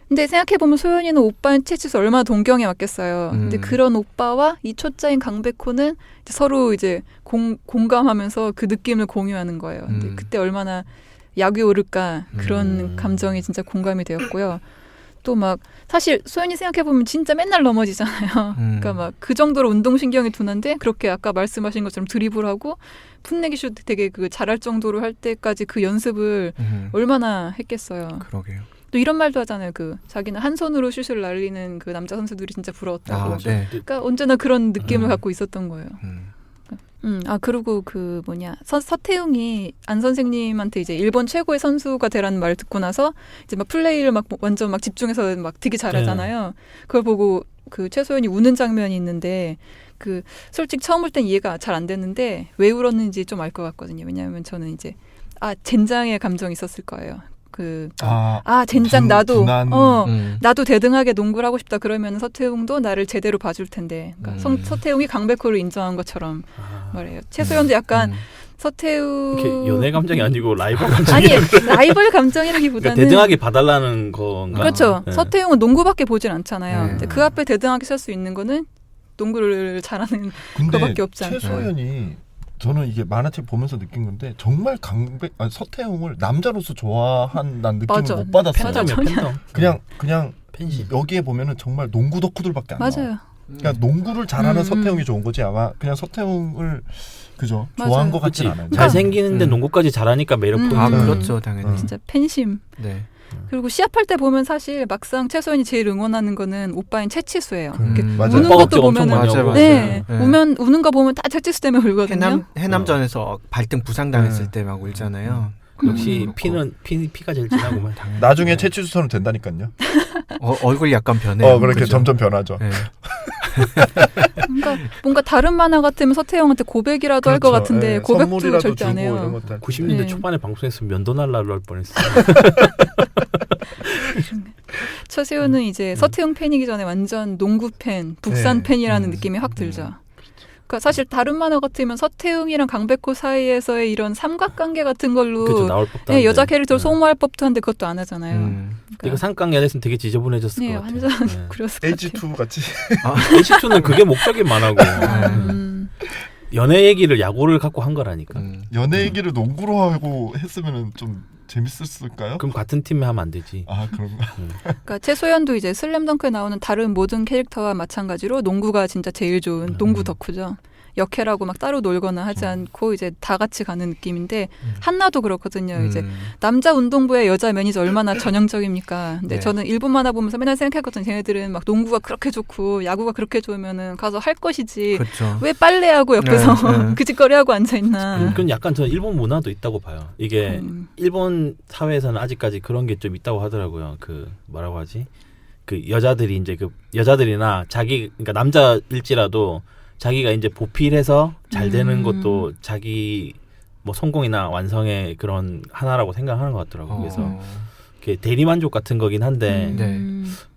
근데 생각해보면 소연이는 오빠의 채취수 얼마나 동경에 왔겠어요. 근데 그런 오빠와 이 초짜인 강백호는 이제 서로 이제 공감하면서 그 느낌을 공유하는 거예요. 근데 그때 얼마나 약이 오를까 그런 감정이 진짜 공감이 되었고요. 또 막 사실 소연이 생각해보면 진짜 맨날 넘어지잖아요. 그러니까 막 그 정도로 운동신경이 둔한데 그렇게 아까 말씀하신 것처럼 드리블하고 풋내기 슛 되게 그 잘할 정도로 할 때까지 그 연습을 얼마나 했겠어요. 그러게요. 또 이런 말도 하잖아요. 그 자기는 한 손으로 슛을 날리는 그 남자 선수들이 진짜 부러웠다고. 네. 그러니까 언제나 그런 느낌을 갖고 있었던 거예요. 그리고 그 서태웅이 안 선생님한테 이제 일본 최고의 선수가 되라는 말을 듣고 나서 이제 막 플레이를 막 완전 막 집중해서 막 되게 잘하잖아요. 그걸 보고 그 최소연이 우는 장면이 있는데 그 솔직히 처음 볼 땐 이해가 잘 안 됐는데 왜 울었는지 좀 알 것 같거든요. 왜냐하면 저는 이제 젠장의 감정이 있었을 거예요. 젠장 나도 분한. 나도 대등하게 농구를 하고 싶다 그러면 서태웅도 나를 제대로 봐줄 텐데 그러니까 서태웅이 강백호를 인정한 것처럼 말해요. 최소연도 약간 서태웅 이렇게 연애 감정이 아니고 라이벌 감정이 아니 라이벌 감정이라기보다는 그러니까 대등하게 봐달라는 건가? 그렇죠. 네. 서태웅은 농구밖에 보질 않잖아요. 네. 근데 그 앞에 대등하게 설 수 있는 거는 농구를 잘하는 근데 그거밖에 없지 않나. 최소연이 저는 이게 만화책 보면서 느낀 건데 정말 서태웅을 남자로서 좋아한다는 느낌을 맞아. 못 받았어요. 팬덤이야 팬덤. 그냥 팬심. 여기에 보면은 정말 농구 덕후들밖에 안 나와. 맞아요. 그러니까 농구를 잘하는 음. 서태웅이 좋은 거지 아마 그냥 서태웅을 그죠 맞아요. 좋아한 것 같진 그치. 않아요. 잘생기는데 농구까지 잘하니까 매력 포인트. 그렇죠, 당연히. 진짜 팬심. 네. 그리고 시합할 때 보면 사실 막상 최소연이 제일 응원하는 거는 오빠인 채치수예요. 맞아요. 우는 오빠 것도 걱정 엄청 보면은 많이 하고. 맞아요. 네, 네. 우는 거 보면 다 채치수 때문에 울거든요. 해남전에서 발등 부상당했을 때 막 울잖아요. 역시 피가 제일 진하고만. 나중에 채취수처럼 된다니까요. 얼굴이 약간 변해요. 그렇게 그죠? 점점 변하죠. 네. 뭔가 다른 만화 같으면 서태웅한테 고백이라도 할 것 그렇죠. 같은데 예, 고백도 선물이라도 절대 안 주고 이런 해요. 것들. 90년대 네. 초반에 방송에서 면도 날라로 할 뻔했어. 최소연은 이제 서태웅 팬이기 전에 완전 농구 팬, 북산 네. 팬이라는 느낌이 확 들죠. 그러니까 사실 다른 만화 같으면 서태웅이랑 강백호 사이에서의 이런 삼각관계 같은 걸로 그죠 나올 법도. 네, 여자 캐릭터를 네. 소모할 법도 한데 그것도 안 하잖아요. 이거 그러니까 삼각관계 됐으면 되게 지저분해졌을 네, 것 같아요. 완전 네. 그랬을 것 같아요. H2 같이. H2는 그게 목적인 만화고 연애 얘기를 야구를 갖고 한 거라니까. 연애 얘기를 농구로 하고 했으면은 좀 재밌었을까요? 그럼 같은 팀에 하면 안 되지. 아 그런가? 그러니까 최소연도 이제 슬램덩크에 나오는 다른 모든 캐릭터와 마찬가지로 농구가 진짜 제일 좋은 농구 덕후죠. 역해라고 막 따로 놀거나 하지 않고 이제 다 같이 가는 느낌인데 한나도 그렇거든요. 이제 남자 운동부의 여자 매니저 얼마나 전형적입니까? 근데 네. 저는 일본 만화 보면서 맨날 생각했거든요. 쟤네들은 막 농구가 그렇게 좋고 야구가 그렇게 좋으면은 가서 할 것이지. 그렇죠. 왜 빨래하고 옆에서 네. 그 짓거리 하고 앉아 있나? 그건 약간 저는 일본 문화도 있다고 봐요. 이게 일본 사회에서는 아직까지 그런 게 좀 있다고 하더라고요. 그 뭐라고 하지? 그 여자들이 이제 그 여자들이나 자기 그러니까 남자일지라도 자기가 이제 보필해서 잘 되는 것도 자기 뭐 성공이나 완성의 그런 하나라고 생각하는 것 같더라고요. 그래서 이렇게 대리만족 같은 거긴 한데 네.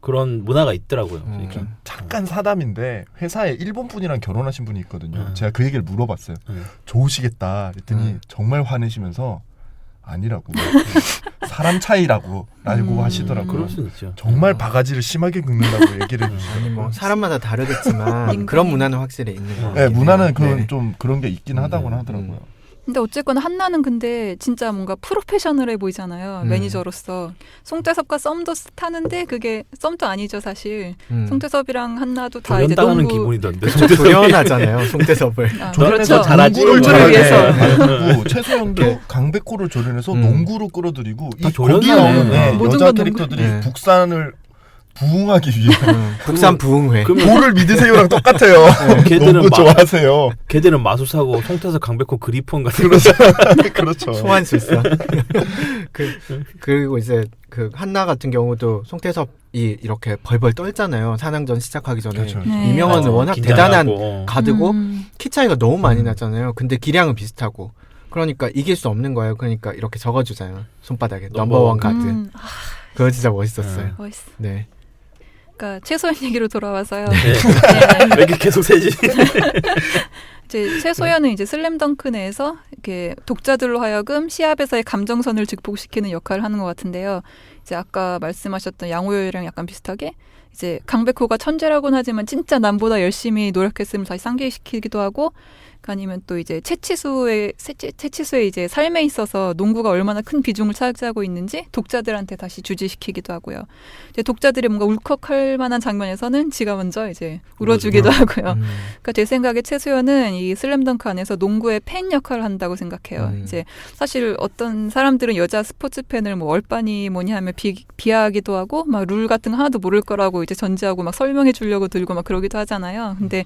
그런 문화가 있더라고요. 그러니까. 잠깐 사담인데 회사에 일본 분이랑 결혼하신 분이 있거든요. 제가 그 얘기를 물어봤어요. 좋으시겠다 그랬더니 정말 화내시면서 아니라고 사람 차이라고 라고 하시더라고요. 그럴 수는 있죠. 정말 바가지를 심하게 긁는다고 얘기를 아니 해주시더라고요. 뭐 사람마다 다르겠지만 그런 문화는 확실히 있는 것 네, 같아요. 문화는 그런 네. 좀 그런 게 있긴 하다고는 하더라고요. 근데 어쨌거나 한나는 근데 진짜 뭔가 프로페셔널해 보이잖아요. 매니저로서. 송태섭과 썸도 타는데 그게 썸도 아니죠 사실. 송태섭이랑 한나도 다 이제 조련당하는 농구 기분이던데. 조련하잖아요, 송태섭을. 그렇죠. 잘하지. 농구를 위해서. 그리고 최소영도 강백호를 조련해서 농구로 끌어들이고 다 이 거기 조련사네. 나오는 네, 모든 여자 건 캐릭터들이 농구. 북산을 부흥하기 위해 국산 부흥회. 도를 믿으세요랑 똑같아요. 걔들은 농구 막- 좋아하세요. 걔들은 마수사고 송태섭 강백호 그리폰 같은 그렇죠. 소환술사. 그리고 이제 그 한나 같은 경우도 송태섭이 이렇게 벌벌 떨잖아요. 산항전 시작하기 전에. 그렇죠. 네. 이명헌은 워낙 긴장하고. 대단한 가드고 키 차이가 너무 많이 나잖아요. 근데 기량은 비슷하고. 그러니까 이길 수 없는 거예요. 그러니까 이렇게 적어주잖아요. 손바닥에 넘버원 가드. 그거 진짜 멋있었어요. 멋있어. 네. 그러니까 최소연 얘기로 돌아와서요. 네. 왜 이렇게 계속 세지? 이제 최소연은 이제 슬램덩크 내에서 이렇게 독자들로 하여금 시합에서의 감정선을 증폭시키는 역할을 하는 것 같은데요. 이제 아까 말씀하셨던 양호열이랑 약간 비슷하게 이제 강백호가 천재라고는 하지만 진짜 남보다 열심히 노력했음을 다시 상기시키기도 하고 아니면 또 이제 채치수의 이제 삶에 있어서 농구가 얼마나 큰 비중을 차지하고 있는지 독자들한테 다시 주지시키기도 하고요. 이제 독자들이 뭔가 울컥할 만한 장면에서는 지가 먼저 이제 울어주기도 하고요. 그러니까 제 생각에 최소연은 이 슬램덩크 안에서 농구의 팬 역할을 한다고 생각해요. 이제 사실 어떤 사람들은 여자 스포츠 팬을 뭐 얼빠니 뭐니 하면 비하하기도 하고 막 룰 같은 거 하나도 모를 거라고 이제 전제하고 막 설명해 주려고 들고 막 그러기도 하잖아요. 근데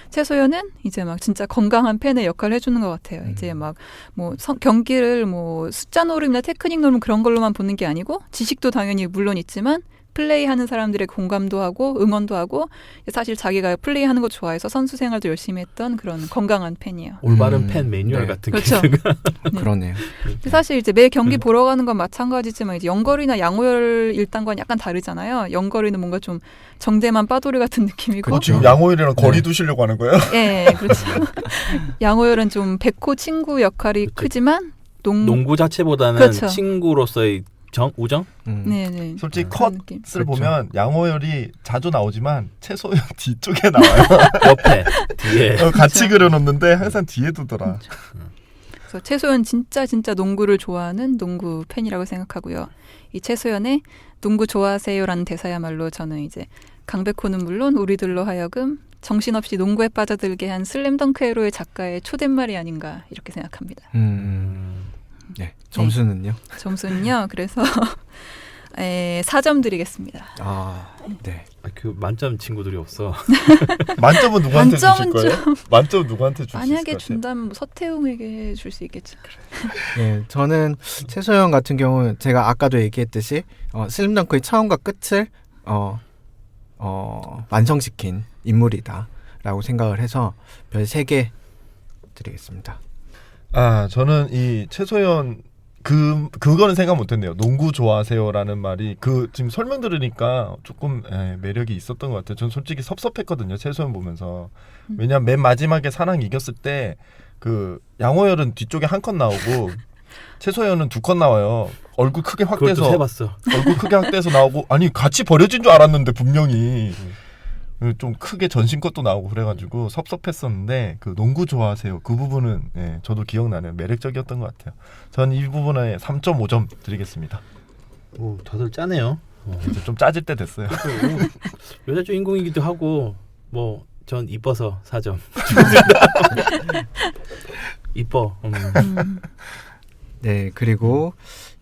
최소연은 이제 막 진짜 건강한 팬의 역할을 해주는 것 같아요. 이제 막 뭐 경기를 뭐 숫자 노름이나 테크닉 노름 그런 걸로만 보는 게 아니고 지식도 당연히 물론 있지만 플레이하는 사람들의 공감도 하고 응원도 하고 사실 자기가 플레이하는 거 좋아해서 선수 생활도 열심히 했던 그런 건강한 팬이에요. 올바른 팬 매뉴얼 네. 같은 그렇죠. 캐릭터가. 그러네요. 근데 사실 이제 매 경기 보러 가는 건 마찬가지지만 이제 영거리나 양호열 일단과는 약간 다르잖아요. 영거리는 뭔가 좀 정대만 빠돌이 같은 느낌이고 지금 양호일이랑 거리 네. 두시려고 하는 거예요? 예, 그렇죠. 양호열은 좀 백호 친구 역할이 그렇죠. 크지만 농구 자체보다는 그렇죠. 친구로서의 우정? 네네. 솔직히 그런 느낌. 컷을 그렇죠. 보면 양호열이 자주 나오지만 최소연 뒤쪽에 나와요. 옆에 뒤에 같이 그려놓는데 항상 뒤에 두더라. 그래서 최소연 진짜 농구를 좋아하는 농구 팬이라고 생각하고요. 이 최소연의 농구 좋아하세요라는 대사야말로 저는 이제 강백호는 물론 우리들로 하여금 정신없이 농구에 빠져들게 한 슬램덩크 에로의 작가의 초대말이 아닌가 이렇게 생각합니다. 네. 점수는요? 점수는요. 그래서 4점 드리겠습니다. 아, 네. 그 만점 친구들이 없어. 만점은 누구한테 주실 만점은 거예요? 만점 누구한테 주실 것 만약에 같아요? 준다면 뭐 서태웅에게 줄 수 있겠죠. 네, 저는 최소영 같은 경우는 제가 아까도 얘기했듯이 슬램덩크의 처음과 끝을 완성시킨 인물이다라고 생각을 해서 별 3개 드리겠습니다. 저는 이 최소연 그거는 생각 못했네요. 농구 좋아하세요라는 말이 지금 설명 들으니까 조금 매력이 있었던 것 같아요. 전 솔직히 섭섭했거든요. 최소연 보면서. 왜냐면 맨 마지막에 사랑 이겼을 때 그 양호열은 뒤쪽에 한 컷 나오고 최소연은 2컷 나와요. 얼굴 크게 그것도 확대해서 세봤어. 얼굴 크게 확대해서 나오고 아니 같이 버려진 줄 알았는데 분명히 좀 크게 전신컷도 나오고 그래가지고 섭섭했었는데 그 농구 좋아하세요 그 부분은 저도 기억나는 매력적이었던 것 같아요. 전 이 부분에 3.5점 드리겠습니다. 오, 다들 짜네요. 이제 좀 짜질 때 됐어요. 여자 주인공이기도 하고 뭐 전 이뻐서 4점. 이뻐. 네, 그리고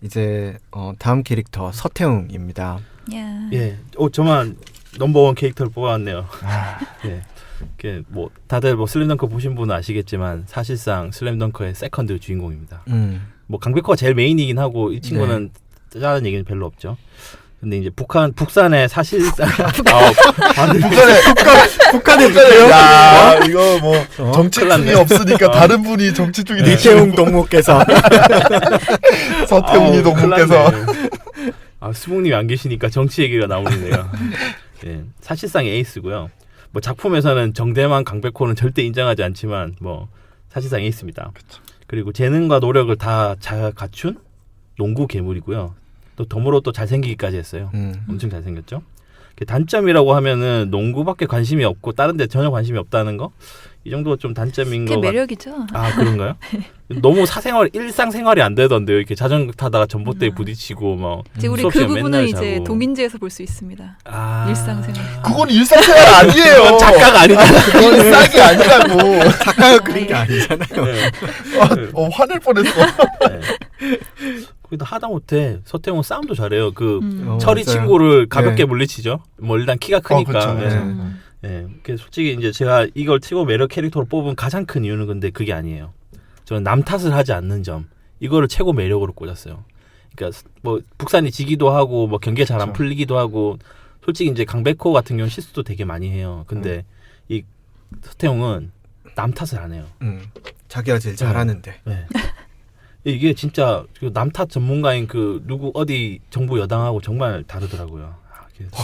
이제 다음 캐릭터 서태웅입니다. 야. 예. 저만 넘버원 캐릭터를 뽑아왔네요. 예. 이게 뭐 다들 뭐 슬램덩크 보신 분은 아시겠지만 사실상 슬램덩크의 세컨드 주인공입니다. 뭐 강백호가 제일 메인이긴 하고 이 친구는 짜는 얘기는 별로 없죠. 근데 이제 북산의 사실상 북한의 야 이거 뭐 정치 중이 없으니까 다른 분이 정치 중이 이태웅 동무께서 서태웅이 동무께서 수봉님이 안 계시니까 정치 얘기가 나오네요. 예, 사실상 에이스고요. 뭐 작품에서는 정대만, 강백호는 절대 인정하지 않지만 뭐 사실상 에이스입니다. 그쵸. 그리고 재능과 노력을 다 잘 갖춘 농구 괴물이고요. 또 덤으로 또 잘생기기까지 했어요. 엄청 잘생겼죠. 단점이라고 하면은 농구밖에 관심이 없고 다른 데 전혀 관심이 없다는 거? 이 정도가 좀 단점인 거. 그게 매력이죠. 그런가요? 너무 일상생활이 안 되던데요. 이렇게 자전거 타다가 전봇대에 부딪히고 뭐 이제 우리 수업 그 시간에 부분은 맨날 이제 자고. 동인지에서 볼 수 있습니다. 일상생활. 그건 일상생활 아니에요. 작가가 아니잖아. 그건 일상이 아니라고. 작가가 그린 게 아니잖아요. 네. 화낼 뻔했어. 거기다 하다못해 서태웅은 싸움도 잘해요. 맞아요. 철이 친구를 가볍게 물리치죠. 뭐 일단 키가 크니까. 그렇죠. 솔직히 이제 제가 이걸 치고 매력 캐릭터로 뽑은 가장 큰 이유는 근데 그게 아니에요. 저는 남 탓을 하지 않는 점. 이거를 최고 매력으로 꽂았어요. 그러니까 뭐 북산이 지기도 하고 뭐 경기가 잘 안 풀리기도 하고 솔직히 이제 강백호 같은 경우는 실수도 되게 많이 해요. 근데 이 서태웅은 남 탓을 안 해요. 자기가 제일 잘하는데. 네. 이게 진짜 남 탓 전문가인 누구 어디 정부 여당하고 정말 다르더라고요.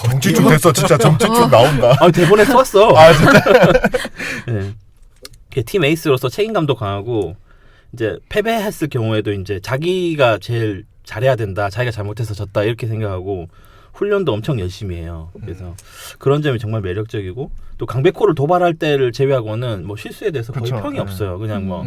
정치충 됐어. 진짜 정치충 나온다. 대본에 써왔어. 진짜. 네. 팀 에이스로서 책임감도 강하고 이제 패배했을 경우에도 이제 자기가 제일 잘해야 된다. 자기가 잘못해서 졌다 이렇게 생각하고 훈련도 엄청 열심히 해요. 그래서 그런 점이 정말 매력적이고 또 강백호를 도발할 때를 제외하고는 뭐 실수에 대해서 거의 그쵸. 평이 없어요. 그냥 뭐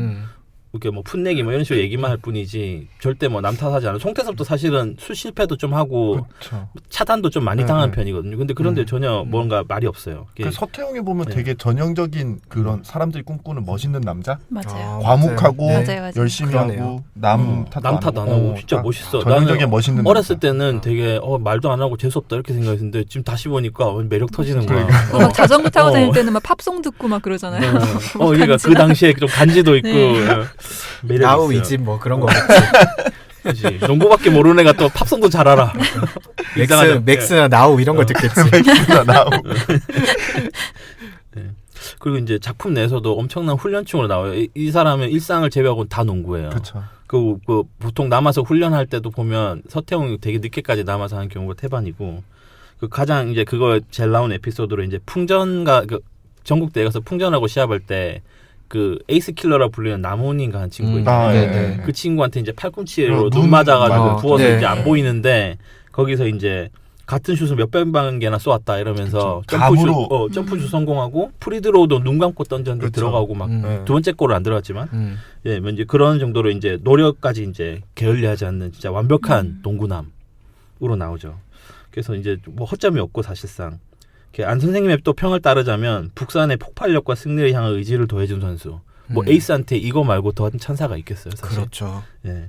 이렇게 뭐 풋내기 뭐 이런 식으로 얘기만 할 뿐이지 절대 뭐 남 탓하지 않아요. 송태섭도 사실은 수 실패도 좀 하고 그렇죠. 차단도 좀 많이 당한 편이거든요. 근데 그런데 전혀 뭔가 말이 없어요. 그 서태웅이 보면 되게 전형적인 그런 사람들이 꿈꾸는 멋있는 남자? 맞아요. 과묵하고 맞아요. 열심히 그러네요. 하고 남 탓 남 탓 안 하고 진짜 멋있어. 전형적인 나는 멋있는 어렸을 남자. 때는 되게 말도 안 하고 재수없다 이렇게 생각했는데 지금 다시 보니까 매력 터지는 거야. 막 자전거 타고 다닐 때는 막 팝송 듣고 막 그러잖아요. 그러니까 그 당시에 좀 간지도 있고 매력 나우 있어요. 이집 뭐 그런 거겠지. 그렇지. 농구밖에 모르는 애가 또 팝송도 잘 알아. 이상하죠? 맥스나 나우 이런 걸 듣겠지. 맥스나 나우. 네. 그리고 이제 작품 내에서도 엄청난 훈련충으로 나와요. 이 사람은 일상을 제외하고는 다 농구예요. 그렇죠. 그 보통 남아서 훈련할 때도 보면 서태웅이 되게 늦게까지 남아서 하는 경우가 태반이고, 그 가장 이제 그거 제일 나온 에피소드로 이제 풍전가 그 전국대회 가서 풍전하고 시합할 때 그 에이스 킬러라 불리는 남훈인가 한 친구가 있는데 네. 그 친구한테 이제 팔꿈치로 눈 맞아가지고 부어서 네. 이제 안 보이는데 거기서 이제 같은 슛을 몇백 개나 쏘았다 이러면서 감으로. 점프슛 성공하고 프리드로우도 눈 감고 던졌는데 그렇죠. 들어가고 막 두 번째 골은 안 들어갔지만 예, 이제 그런 정도로 이제 노력까지 이제 게을리하지 않는 진짜 완벽한 농구남으로 나오죠. 그래서 이제 뭐 허점이 없고 사실상 안 선생님의 또 평을 따르자면 북산의 폭발력과 승리를 향한 의지를 더해준 선수. 뭐 에이스한테 이거 말고 더 천사가 있겠어요, 사실. 그렇죠. 예.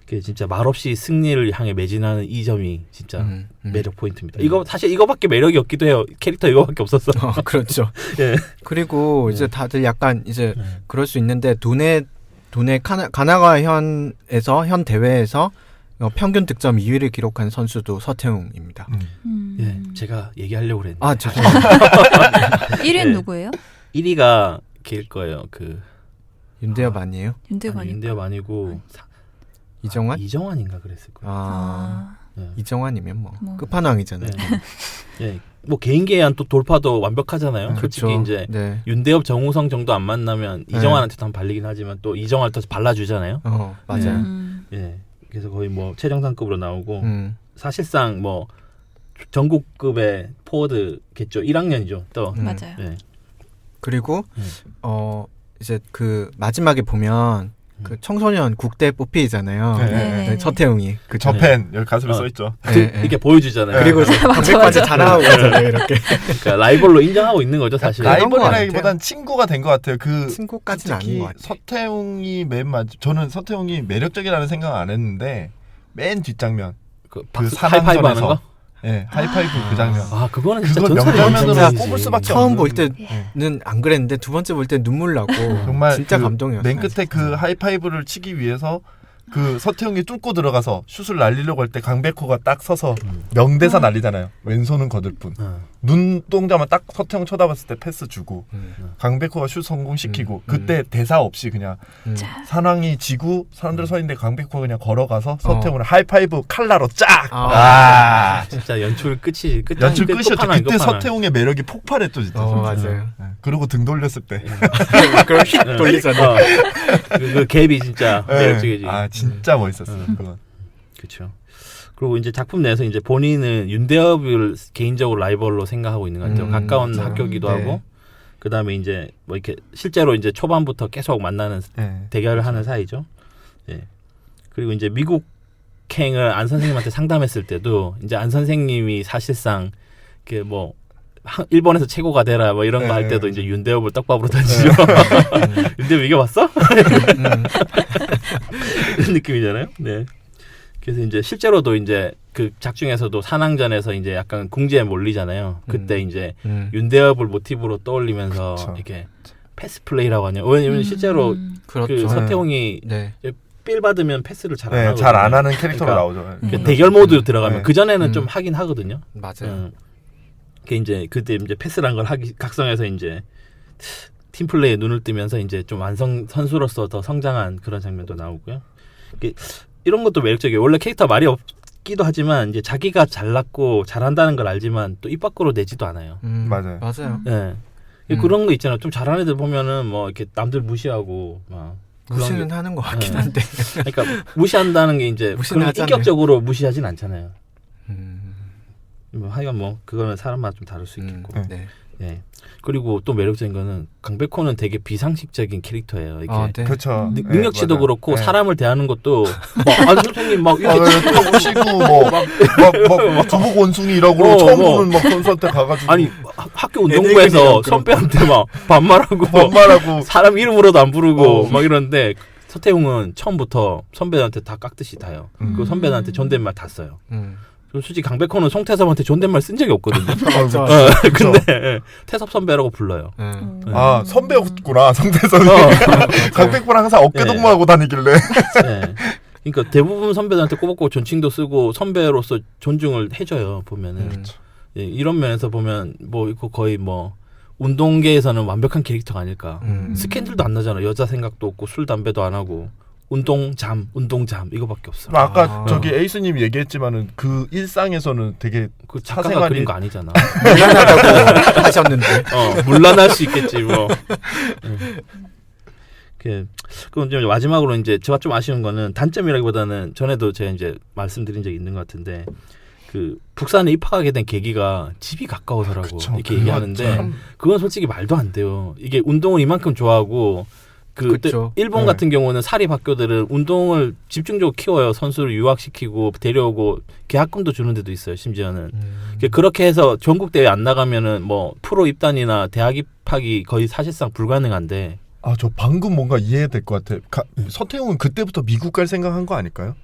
그게 진짜 말없이 승리를 향해 매진하는 이 점이 진짜 매력 포인트입니다. 이거 사실 이거밖에 매력이 없기도 해요. 캐릭터 이거밖에 없었어. 그렇죠. 예. 그리고 이제 다들 약간 이제 그럴 수 있는데 도내 가나가 현 대회에서 평균 득점 2위를 기록한 선수도 서태웅입니다. 예. 제가 얘기하려고 그랬는데. 아, 죄송합니다. 1위는 누구예요? 1위가 걔일 거예요. 그 윤대엽 아니에요? 윤대관이. 윤대엽 아니고 이정환? 이정환인가 그랬을 거예요. 예. 이정환이면 뭐 뭐. 끝판왕이잖아요. 예. 뭐 개인기에 또 돌파도 완벽하잖아요. 솔직히 그렇죠. 이제 네. 윤대엽, 정우성 정도 안 만나면 이정환한테도 한번 발리긴 하지만 또 이정환을 더 발라주잖아요. 맞아요. 예. 그래서 거의 뭐 최정상급으로 나오고 사실상 뭐 전국급의 포워드겠죠. 1학년이죠. 또 맞아요. 예. 그리고 이제 그 마지막에 보면 그 청소년 국대 뽑히잖아요. 네. 서태웅이 그 저펜 여기 가슴에 써 있죠. 이렇게 보여주잖아요. 그리고 강백반지 자랑하고 있잖아요. 이렇게 그러니까 라이벌로 인정하고 있는 거죠, 사실. 라이벌이라기보단 친구가 된 것 같아요. 그 친구까지는 아닌 것 같아요. 서태웅이 저는 서태웅이 매력적이라는 생각 안 했는데 맨 뒷장면 그 하이파이브 하는 거? 예, 하이파이브 그 장면. 아, 그거는 진짜 그건 전설의 명장면으로 전설이지. 꼽을 수밖에 처음 볼 없는. 때는 안 그랬는데 두 번째 볼 때 눈물 나고 정말 진짜 그 감동이었어요. 맨 끝에 그 하이파이브를 치기 위해서 그 서태웅이 뚫고 들어가서 슛을 날리려고 할 때 강백호가 딱 서서 명대사 날리잖아요. 왼손은 거들 뿐. 눈동자만 딱 서태웅 쳐다봤을 때 패스 주고 강백호가 슛 성공시키고 그때 대사 없이 그냥 산왕이 지고 사람들 서 있는데 강백호가 그냥 걸어가서 서태웅을 하이파이브 칼라로 쫙. 진짜 연출 끝이 연출 끝이었죠. 끝판왕, 그때 끝판왕. 서태웅의 매력이 폭발했죠, 진짜. 맞아요. 네. 그리고 등 돌렸을 때. 그걸 휙 돌리잖아요. 그 갭이 진짜 매력적이지. 아, 진짜 멋있었어요. 그건. 그렇죠. 그리고 이제 작품 내에서 이제 본인은 윤대엽을 개인적으로 라이벌로 생각하고 있는 것 같아요. 가까운 그렇죠. 학교기도 네. 하고, 그 다음에 이제 뭐 이렇게 실제로 이제 초반부터 계속 만나는 대결을 하는 사이죠. 예. 그리고 이제 미국행을 안 선생님한테 상담했을 때도 이제 안 선생님이 사실상 그 뭐 일본에서 최고가 되라 뭐 이런 거 할 때도 이제 윤대엽을 떡밥으로 던지죠. 윤대엽 이겨봤어? 이런 느낌이잖아요. 네. 그래서 이제 실제로도 이제 그 작중에서도 산왕전에서 이제 약간 궁지에 몰리잖아요. 그때 이제 윤대엽을 모티브로 떠올리면서 그쵸. 이렇게 패스 플레이라고 하냐. 왜냐면 실제로 그렇죠. 그 서태웅이 네. 빌 받으면 패스를 잘 안 네, 하거든요. 잘 안 하는 캐릭터로 그러니까 나오죠. 그 대결 모드 들어가면 네. 그 전에는 좀 하긴 하거든요. 맞아요. 그 이제 그때 이제 패스란 걸 각성해서 이제 팀 플레이에 눈을 뜨면서 이제 좀 선수로서 더 성장한 그런 장면도 나오고요. 이런 것도 매력적이에요. 원래 캐릭터 말이 없기도 하지만 이제 자기가 잘났고 잘한다는 걸 알지만 또 입 밖으로 내지도 않아요. 맞아요. 맞아요. 예. 그런 거 있잖아요. 좀 잘하는 애들 보면은 뭐 이렇게 남들 무시하고 막 무시는 하는 것 같긴 네. 한데. 그러니까 무시한다는 게 이제 무시는 그런 하잖아요. 인격적으로 무시하진 않잖아요. 음, 하여간 뭐 그거는 사람마다 좀 다를 수 있겠고. 네. 예. 그리고 또 매력적인 거는 강백호는 되게 비상식적인 캐릭터예요. 이게 아, 네. 그렇죠. 능력치도 맞아요. 그렇고 네. 사람을 대하는 것도 막 선생님 막 이렇게 치고 뭐 두목 원숭이라고 처음 보는 막 선수한테 가가지고 아니 학교 운동부에서 선배한테 막 반말하고 사람 이름으로도 안 부르고 막 이러는데 서태웅은 처음부터 선배한테 다 깍듯이 다요. 그 선배한테 존댓말 다 써요. 솔직히 강백호는 송태섭한테 존댓말 쓴 적이 없거든요. 근데 태섭 선배라고 불러요. 아 선배였구나 성대섭이. 강백호랑 항상 어깨 동무하고 다니길래. 네. 그러니까 대부분 선배들한테 꼬박꼬박 존칭도 쓰고 선배로서 존중을 해줘요 보면은. 예, 이런 면에서 보면 뭐 이거 거의 뭐 운동계에서는 완벽한 캐릭터가 아닐까. 스캔들도 안 나잖아. 여자 생각도 없고 술 담배도 안 하고 운동잠 이거밖에 없어. 아까 저기 에이스님 얘기했지만은 그 일상에서는 되게 그 작가가 사생활이 그린 거 아니잖아. 물란하다고 하셨는데. 물란할 수 있겠지 뭐. 그럼 이제 마지막으로 이제 제가 좀 아쉬운 거는 단점이라기보다는 전에도 제가 이제 말씀드린 적이 있는 것 같은데 그 북산에 입학하게 된 계기가 집이 가까워서라고 그쵸, 이렇게 얘기하는데 그건 솔직히 말도 안 돼요. 이게 운동을 이만큼 좋아하고 그쵸. 일본 같은 경우는 사립 학교들은 운동을 집중적으로 키워요. 선수를 유학시키고 데려오고 계약금도 주는 데도 있어요. 심지어는 그렇게 해서 전국 대회 안 나가면은 뭐 프로 입단이나 대학 입학이 거의 사실상 불가능한데. 아, 저 방금 뭔가 이해될 것 같아. 서태웅은 그때부터 미국 갈 생각한 거 아닐까요?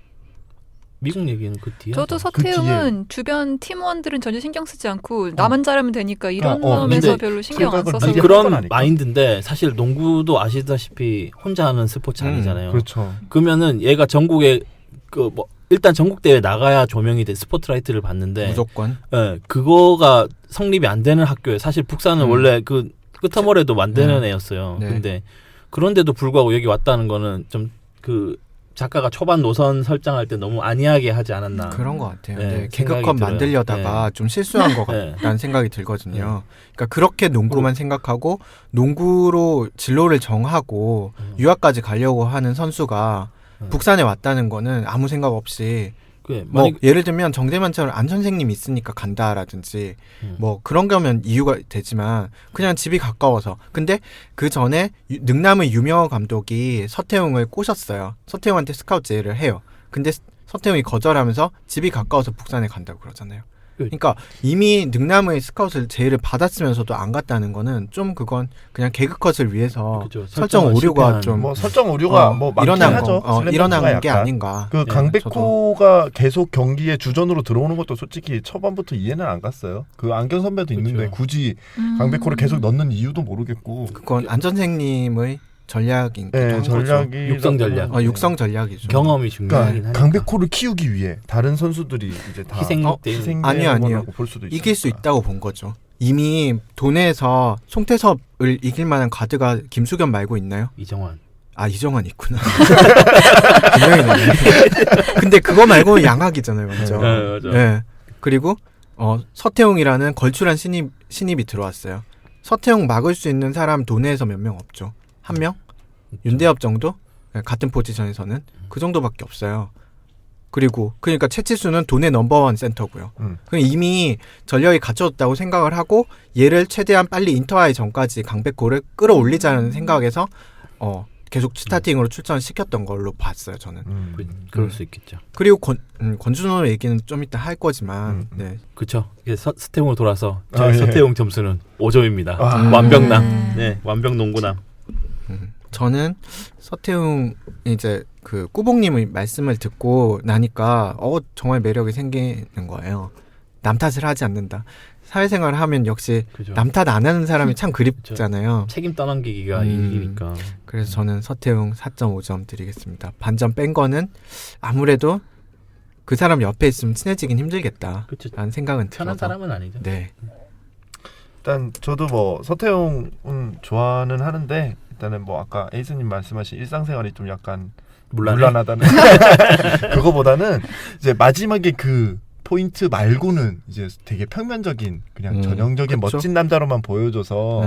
미국 얘기는 그 뒤에. 저도 하죠. 서태웅은 주변 팀원들은 전혀 신경 쓰지 않고 나만 잘하면 되니까 이런 마음에서 별로 신경 안 써서. 아니, 그런 마인드인데 사실 농구도 아시다시피 혼자 하는 스포츠 아니잖아요. 그렇죠. 그러면은 얘가 전국에 그 뭐 일단 전국 대회 나가야 조명이 돼 스포트라이트를 받는데 무조건. 예, 그거가 성립이 안 되는 학교에 사실 북산은 원래 그 끝머리도 만드는 애였어요. 네. 근데 그런데도 불구하고 여기 왔다는 거는 좀 그 작가가 초반 노선 설정할 때 너무 안이하게 하지 않았나. 그런 것 같아요. 네, 네, 생각이 개그컵 들어요. 만들려다가 좀 실수한 것 네. 같다는 생각이 들거든요. 그러니까 그렇게 농구만 생각하고 농구로 진로를 정하고 유학까지 가려고 하는 선수가 북산에 왔다는 거는 아무 생각 없이 뭐 예를 들면 정대만처럼 안 선생님 있으니까 간다라든지 뭐 그런 거면 이유가 되지만 그냥 집이 가까워서. 근데 그 전에 능남의 유명한 감독이 서태웅을 꼬셨어요. 서태웅한테 스카우트 제의를 해요. 근데 서태웅이 거절하면서 집이 가까워서 북산에 간다고 그러잖아요. 그러니까 이미 능남의 스카우트 제의를 받았으면서도 안 갔다는 거는 좀 그건 그냥 개그컷을 위해서 그렇죠. 설정 오류가 좀 뭐 설정 오류가 뭐 많긴 일어난 하죠. 일어난 게 아닌가. 그 강백호가 계속 경기에 주전으로 들어오는 것도 솔직히 초반부터 이해는 안 갔어요. 그 안경 선배도 있는데 그렇죠. 굳이 강백호를 계속 넣는 이유도 모르겠고. 그건 안 선생님의 전략인 네, 전략이 육성 전략. 육성 전략이죠. 경험이 중요하긴 그러니까 하니까. 강백호를 키우기 위해 다른 선수들이 이제 다 아니요. 볼 수도 있으니까. 이길 수 있다고 본 거죠. 이미 도내에서 송태섭을 이길 만한 가드가 김수겸 말고 있나요? 이정환. 아, 이정환 있구나. 근데 그거 말고는 양학이잖아요, 먼저. 네, 맞아. 네. 그리고 서태웅이라는 걸출한 신입이 들어왔어요. 서태웅 막을 수 있는 사람 도내에서 몇 명 없죠. 한 명? 윤대엽 정도? 네, 같은 포지션에서는 그 정도밖에 없어요. 그러니까 최치수는 도내 넘버원 센터고요. 그럼 이미 전력이 갖춰졌다고 생각을 하고 얘를 최대한 빨리 인터하기 전까지 강백호를 끌어올리자는 생각에서 계속 스타팅으로 출전시켰던 걸로 봤어요, 저는. 그럴 수 있겠죠. 그리고 권준호 얘기는 좀 이따 할 거지만, 네. 그렇죠. 서태웅으로 돌아서 예. 서태웅 점수는 5점입니다. 아. 완벽남. 네, 완벽 농구남. 저는 서태웅 이제 그 꾸봉님의 말씀을 듣고 나니까 정말 매력이 생기는 거예요. 남 탓을 하지 않는다. 사회생활을 하면 역시 그죠. 남 탓 안 하는 사람이 참 그립잖아요. 책임 떠넘기기가 일이니까. 그래서 저는 서태웅 4.5점 드리겠습니다. 반점 뺀 거는 아무래도 그 사람 옆에 있으면 친해지긴 힘들겠다라는 생각은 들어서. 편한 사람은 아니죠. 네. 일단 저도 뭐 서태웅은 좋아는 하는데 일단은 뭐 아까 에이스님 말씀하신 일상생활이 좀 약간 물란하다는 그거보다는 이제 마지막에 그 포인트 말고는 이제 되게 평면적인 그냥 전형적인 그쵸? 멋진 남자로만 보여줘서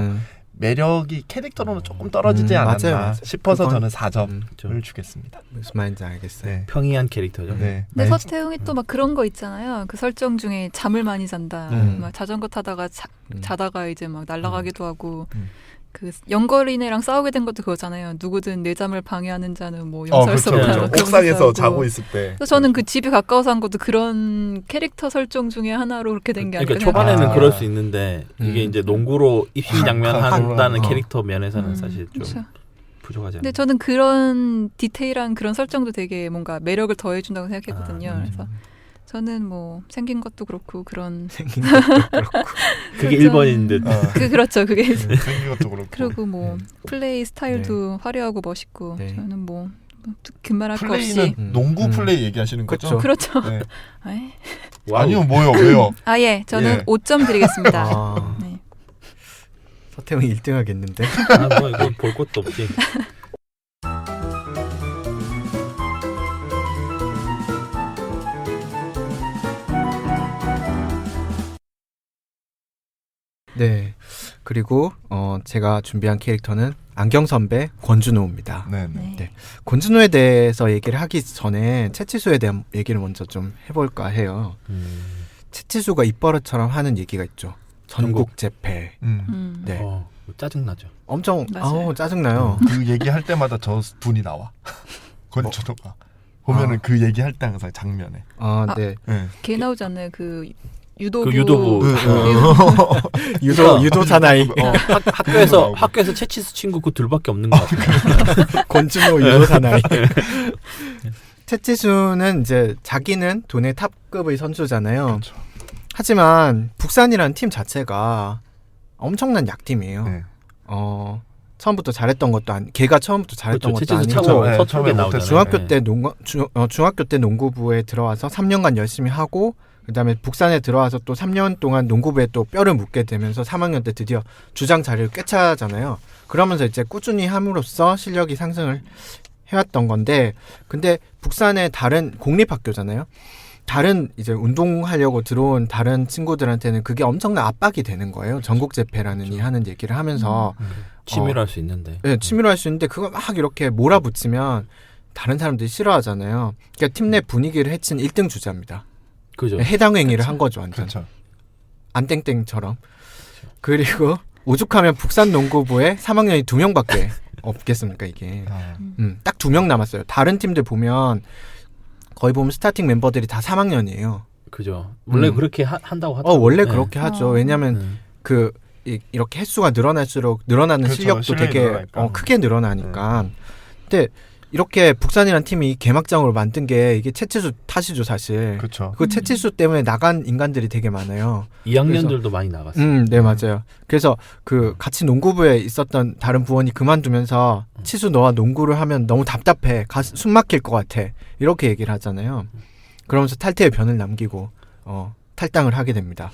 매력이 캐릭터로는 조금 떨어지지 않았나 맞아요. 싶어서 그건, 저는 4점을 주겠습니다. 무슨 말인지 알겠어요. 네. 평이한 캐릭터죠. 네. 근데 서태웅이 또 막 그런 거 있잖아요. 그 설정 중에 잠을 많이 잔다. 막 자전거 타다가 자다가 이제 막 날아가기도 하고. 그 연거리네랑 싸우게 된 것도 그거잖아요. 누구든 내 잠을 방해하는 자는 뭐 용서할 수 없다. 그렇죠. 옥상에서 자고 있을 때. 그래서 저는 그 집이 가까워서 한 것도 그런 캐릭터 설정 중에 하나로 그렇게 된 게 아닐까. 그러니까 초반에는 그럴 수 있는데 이게 이제 농구로 입신 장면한다는 캐릭터 면에서는 사실 좀 그쵸. 부족하지 않나요? 근데 저는 그런 디테일한 그런 설정도 되게 뭔가 매력을 더해준다고 생각했거든요. 그래서 저는 뭐 생긴 것도 그렇고 그런 생긴 것도 그렇고 그게 1번인 듯. 그렇죠. 그게 생긴 것도 그렇고. 그리고 뭐 플레이 스타일도 화려하고 멋있고 네. 저는 뭐 긴말할 거 플레이는 없이. 농구 플레이 얘기하시는 거죠? 그렇죠. 네. 에이. 아니요, 뭐요, 왜요? 예, 저는 예. 5점 드리겠습니다. 아, 네. 서태웅이 1등 하겠는데. 뭐 이거 볼 것도 없지. 네. 그리고 제가 준비한 캐릭터는 안경 선배 권준호입니다. 네, 네. 네. 권준호에 대해서 얘기를 하기 전에 채치수에 대한 얘기를 먼저 좀 해볼까 해요. 채치수가 입버릇처럼 하는 얘기가 있죠. 전국 재패. 네. 짜증나죠. 엄청 맞아요. 짜증나요. 그 얘기할 때마다 저 분이 나와. 권준호가 보면은 그 얘기할 때 항상 장면에. 네. 네. 걔 나오지 않나요? 그 유도부. 그 유도부. 유도 사나이. 학교에서 채치수 친구 그 둘밖에 없는 것 같아요. 권준호 유도 사나이. 채치수는 이제 자기는 돈의 탑급의 선수잖아요. 그렇죠. 하지만 북산이라는 팀 자체가 엄청난 약팀이에요. 네. 처음부터 잘했던 것도 걔가 처음부터 잘했던 그렇죠. 것도 채치수 아니고 차고 네, 서쪽에 처음에 나오잖아요. 중학교 때 중학교 때 농구부에 들어와서 3년간 열심히 하고 그다음에 북산에 들어와서 또 3년 동안 농구부에 또 뼈를 묻게 되면서 3학년 때 드디어 주장 자리를 꿰차잖아요. 그러면서 이제 꾸준히 함으로써 실력이 상승을 해왔던 건데, 근데 북산의 다른 공립학교잖아요. 다른 이제 운동하려고 들어온 다른 친구들한테는 그게 엄청난 압박이 되는 거예요. 전국 재패라는 이 하는 얘기를 하면서 취미로 할 수 있는데. 네, 취미로 할 수 있는데 그거 막 이렇게 몰아붙이면 다른 사람들이 싫어하잖아요. 그러니까 팀 내 분위기를 해친 1등 주자입니다. 그죠. 해당 행위를 한 거죠, 완전. 그렇죠. 안땡땡처럼. 그리고 오죽하면 북산 농구부에 3학년이 2명밖에 없겠습니까, 이게. 딱 2명 남았어요. 다른 팀들 보면 거의 보면 스타팅 멤버들이 다 3학년이에요. 그죠. 원래 그렇게 한다고 하죠. 원래 그렇게 하죠. 왜냐하면 이렇게 횟수가 늘어날수록 늘어나는 그렇죠. 실력도 실력이 되게 늘어나니까. 크게 늘어나니까. 근데 이렇게 북산이라는 팀이 개막장으로 만든 게 이게 채치수 탓이죠, 사실. 그렇죠. 그 채치수 때문에 나간 인간들이 되게 많아요. 2학년들도 많이 나갔어요. 네, 맞아요. 그래서 그 같이 농구부에 있었던 다른 부원이 그만두면서 치수 너와 농구를 하면 너무 답답해. 숨 막힐 것 같아. 이렇게 얘기를 하잖아요. 그러면서 탈퇴의 변을 남기고 탈당을 하게 됩니다.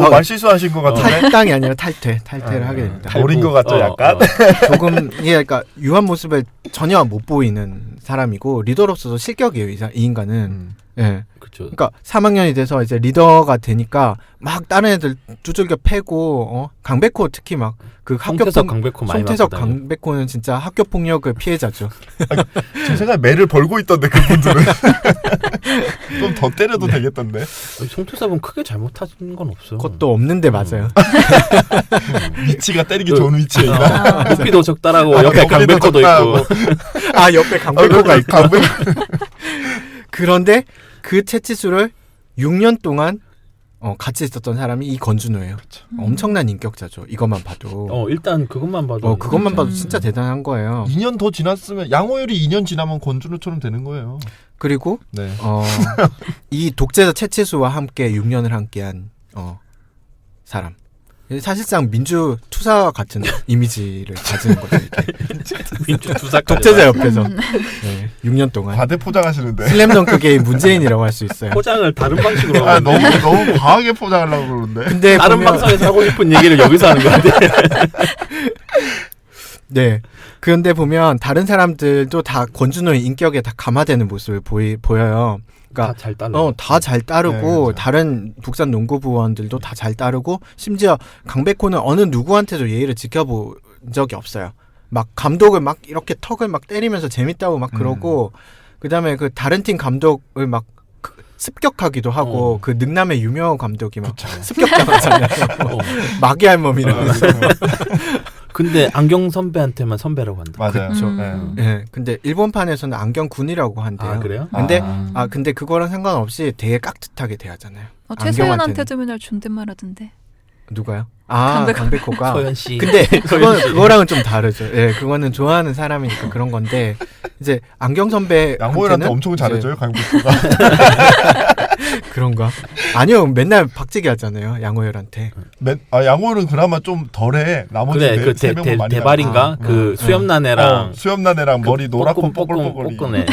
말 실수하신 것 같은데? 탈당이 아니라 탈퇴를 하게 됩니다. 어린 것 같죠, 약간? 조금 그러니까 유한 모습을 전혀 못 보이는 사람이고 리더로서도 실격이에요, 이 인간은. 예. 그렇죠. 그러니까 3학년이 돼서 이제 리더가 되니까 막 다른 애들 두들겨 패고 강백호 특히 막 그 학교 강백호 많이 송태석 맞았다며. 강백호는 진짜 학교 폭력의 피해자죠. 제 생각에 매를 벌고 있던데, 그분들은. 좀 더 때려도 되겠던데. 송태섭은 크게 잘못한 건 없어. 그것도 없는데 맞아요. 위치가 때리기 좋은 위치에 있나? 높이도 적당하고 옆에 강백호도 있고. 옆에 강백호가 있고. 그런데 그 채치수를 6년 동안 같이 있었던 사람이 이 권준호예요. 엄청난 인격자죠. 이것만 봐도. 일단 그것만 봐도. 그것만 봐도 진짜 대단한 거예요. 2년 더 지났으면 양호열이 2년 지나면 권준호처럼 되는 거예요. 그리고 네. 이 독재자 채치수와 함께 6년을 함께한 사람. 사실상 민주 투사 같은 이미지를 가지는 거죠. 민주 투사 독재자 옆에서 6년 동안. 과대 포장하시는데. 슬램덩크계의 문재인이라고 할 수 있어요. 포장을 다른 방식으로 하고 너무 과하게 포장하려고 그러는데. 근데 다른 보면, 방송에서 하고 싶은 얘기를 여기서 하는 거 같아. 네. 그런데 보면 다른 사람들도 다 권준호의 인격에 다 감화되는 모습을 보여요. 그러니까 다 잘 따르고. 다 잘 따르고 네, 다른 북산 농구부원들도 다 잘 따르고 심지어 강백호는 어느 누구한테도 예의를 지켜본 적이 없어요. 막 감독을 막 이렇게 턱을 막 때리면서 재밌다고 막 그러고 그다음에 그 다른 팀 감독을 막 습격하기도 하고 그 능남의 유명한 감독이 막 습격당하잖아요. 마귀 할멈이라고. 근데 안경 선배한테만 선배라고 한다. 맞아요. 그쵸. 네. 근데 일본판에서는 안경군이라고 한대요. 아 그래요? 근데 그거랑 상관없이 되게 깍듯하게 대하잖아요. 최소연한테도 맨날 존댓말하던데. 누가요? 강백호. 강백호가. 소연 씨. 근데 그거랑은 좀 다르죠. 예, 그거는 좋아하는 사람이니까 그런 건데 이제 안경 선배 양호열한테 엄청 잘해줘요, 강백호가. 그런가? 아니요, 맨날 박치기 하잖아요, 양호열한테. 양호는 그나마 좀 덜해. 나머지 그래 그 세 명은 많이 대발인가 그 수염난 애랑 수염난 애랑 머리 노랗고 뽀글뽀글 뽀글뽀글이.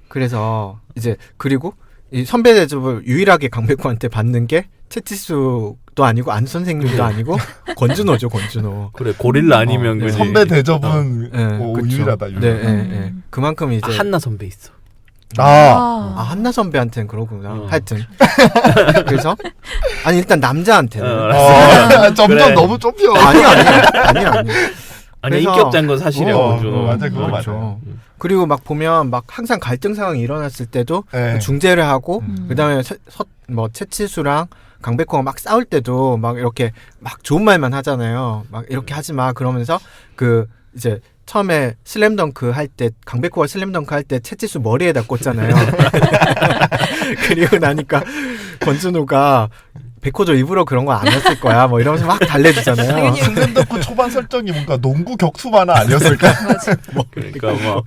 그래서 이제 그리고 이 선배 대접을 유일하게 강백호한테 받는 게 채치수도 아니고 안 선생님도 아니고 권준호죠, 권준호. 그래 고릴라 아니면 그지. 선배 대접은 그쵸. 유일하다. 네, 네. 그만큼 이제 한나 선배 있어. 한나 선배한테는 그러구나. 하여튼 그래서 아니 일단 남자한테는 점점 그래. 너무 좁혀. 아니 아니 인격자인 건 사실이야. 맞아, 그거 그렇죠. 맞아요. 그리고 막 보면 막 항상 갈등 상황이 일어났을 때도 네. 중재를 하고 음. 그다음에 뭐 채치수랑 강백호가 막 싸울 때도 막 이렇게 막 좋은 말만 하잖아요. 막 이렇게 하지 마 그러면서 그 이제 처음에 슬램덩크 할 때 강백호가 슬램덩크 할 때 채치수 머리에다 꽂잖아요. 그리고 나니까 권준호가 백호도 일부러 그런 거 아니었을 거야. 뭐 이러면서 막 달래주잖아요. 슬램덩크 초반 설정이 뭔가 농구 격투 만화 아니었을까? 그러니까 뭐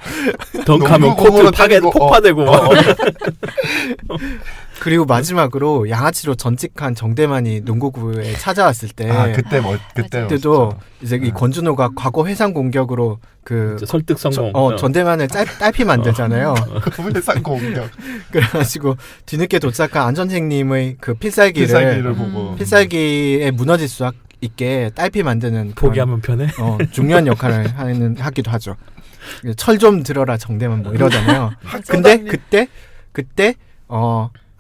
덩크하면 농구공으로 코트 때리고, 폭파되고 막. 그리고 마지막으로 양아치로 전직한 정대만이 농구부에 찾아왔을 때 그때도 이제 이 권준호가 과거 회상 공격으로 그 설득 성공. 전대만을 딸피 만들잖아요. 회상 공격. 그래가지고 뒤늦게 도착한 안 선생님의 그 필살기를 보고 필살기에 무너질 수 있게 딸피 만드는 포기하면 편해. 중요한 역할을 하기도 하죠. 철 좀 들어라 정대만 뭐 이러잖아요. 근데 그때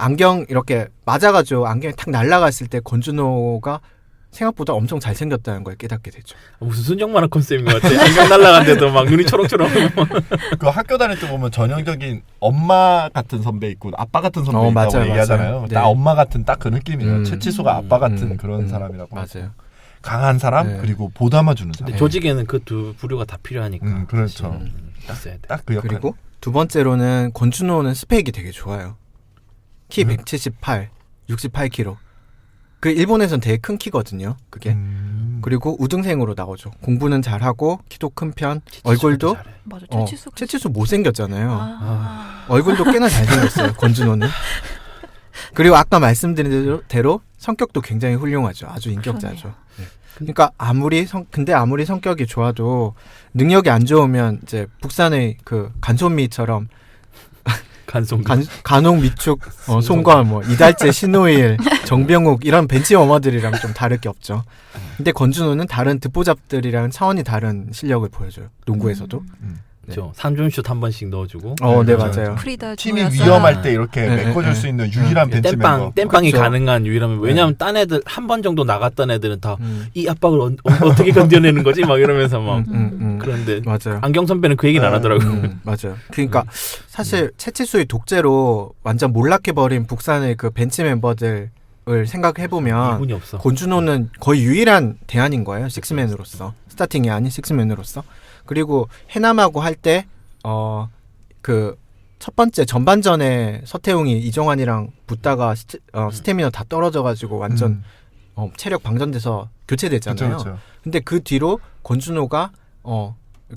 안경 이렇게 맞아가지고 안경이 탁 날아갔을 때 권준호가 생각보다 엄청 잘생겼다는 걸 깨닫게 되죠. 무슨 순정만화 컨셉인 것 같아. 안경 날라간데도 막 눈이 초록초록. 그 학교 다닐 때 보면 전형적인 엄마 같은 선배 있고 아빠 같은 선배 있다고 맞아요, 얘기하잖아요. 맞아요. 나 네. 엄마 같은 딱 그 느낌이에요. 채치수가 아빠 같은 그런 사람이라고. 맞아요. 강한 사람 네. 그리고 보담아주는 사람. 근데 조직에는 그 두 부류가 다 필요하니까. 그렇죠. 있어야 돼. 딱 그 역할. 그리고 두 번째로는 권준호는 스펙이 되게 좋아요. 키 178, 68kg. 그 일본에선 되게 큰 키거든요. 그게. 그리고 우등생으로 나오죠. 공부는 잘하고 키도 큰 편. 얼굴도 맞아. 채치수 못생겼잖아요. 얼굴도 꽤나 잘생겼어요. 권준호는. 그리고 아까 말씀드린 대로 성격도 굉장히 훌륭하죠. 아주 인격자죠. 네. 그러니까 근데 아무리 성격이 좋아도 능력이 안 좋으면 이제 북산의 그 간손미처럼 간혹 미축 송과 뭐 이달재 신호일 정병욱 이런 벤치 워머들이랑 좀 다를 게 없죠. 근데 권준호는 다른 듣보잡들이랑 차원이 다른 실력을 보여줘요. 농구에서도. 그렇죠. 3점 슛 한 번씩 넣어주고. 네 맞아요. 팀이 위험할 때 이렇게 메꿔줄 수 있는 유일한 벤치 멤버. 땜빵이 그렇죠. 가능한 유일한. 왜냐하면 딴 애들 한 번 정도 나갔던 애들은 다 이 압박을 어떻게 견뎌내는 거지 막 이러면서 막. 그런데 맞아요. 안경 선배는 그 얘기는 안 하더라고요. 맞아요. 그러니까 사실 채치수의 독재로 완전 몰락해버린 북산의 그 벤치 멤버들 을 생각해보면 이분이 없어. 권준호는 거의 유일한 대안인 거예요. 식스맨으로서. 스타팅이 아닌 식스맨으로서. 그리고 해남하고 할 때 그 첫 번째 전반전에 서태웅이 이정환이랑 붙다가 스태미너 다 떨어져가지고 완전 체력 방전돼서 교체됐잖아요. 그쵸. 근데 그 뒤로 권준호가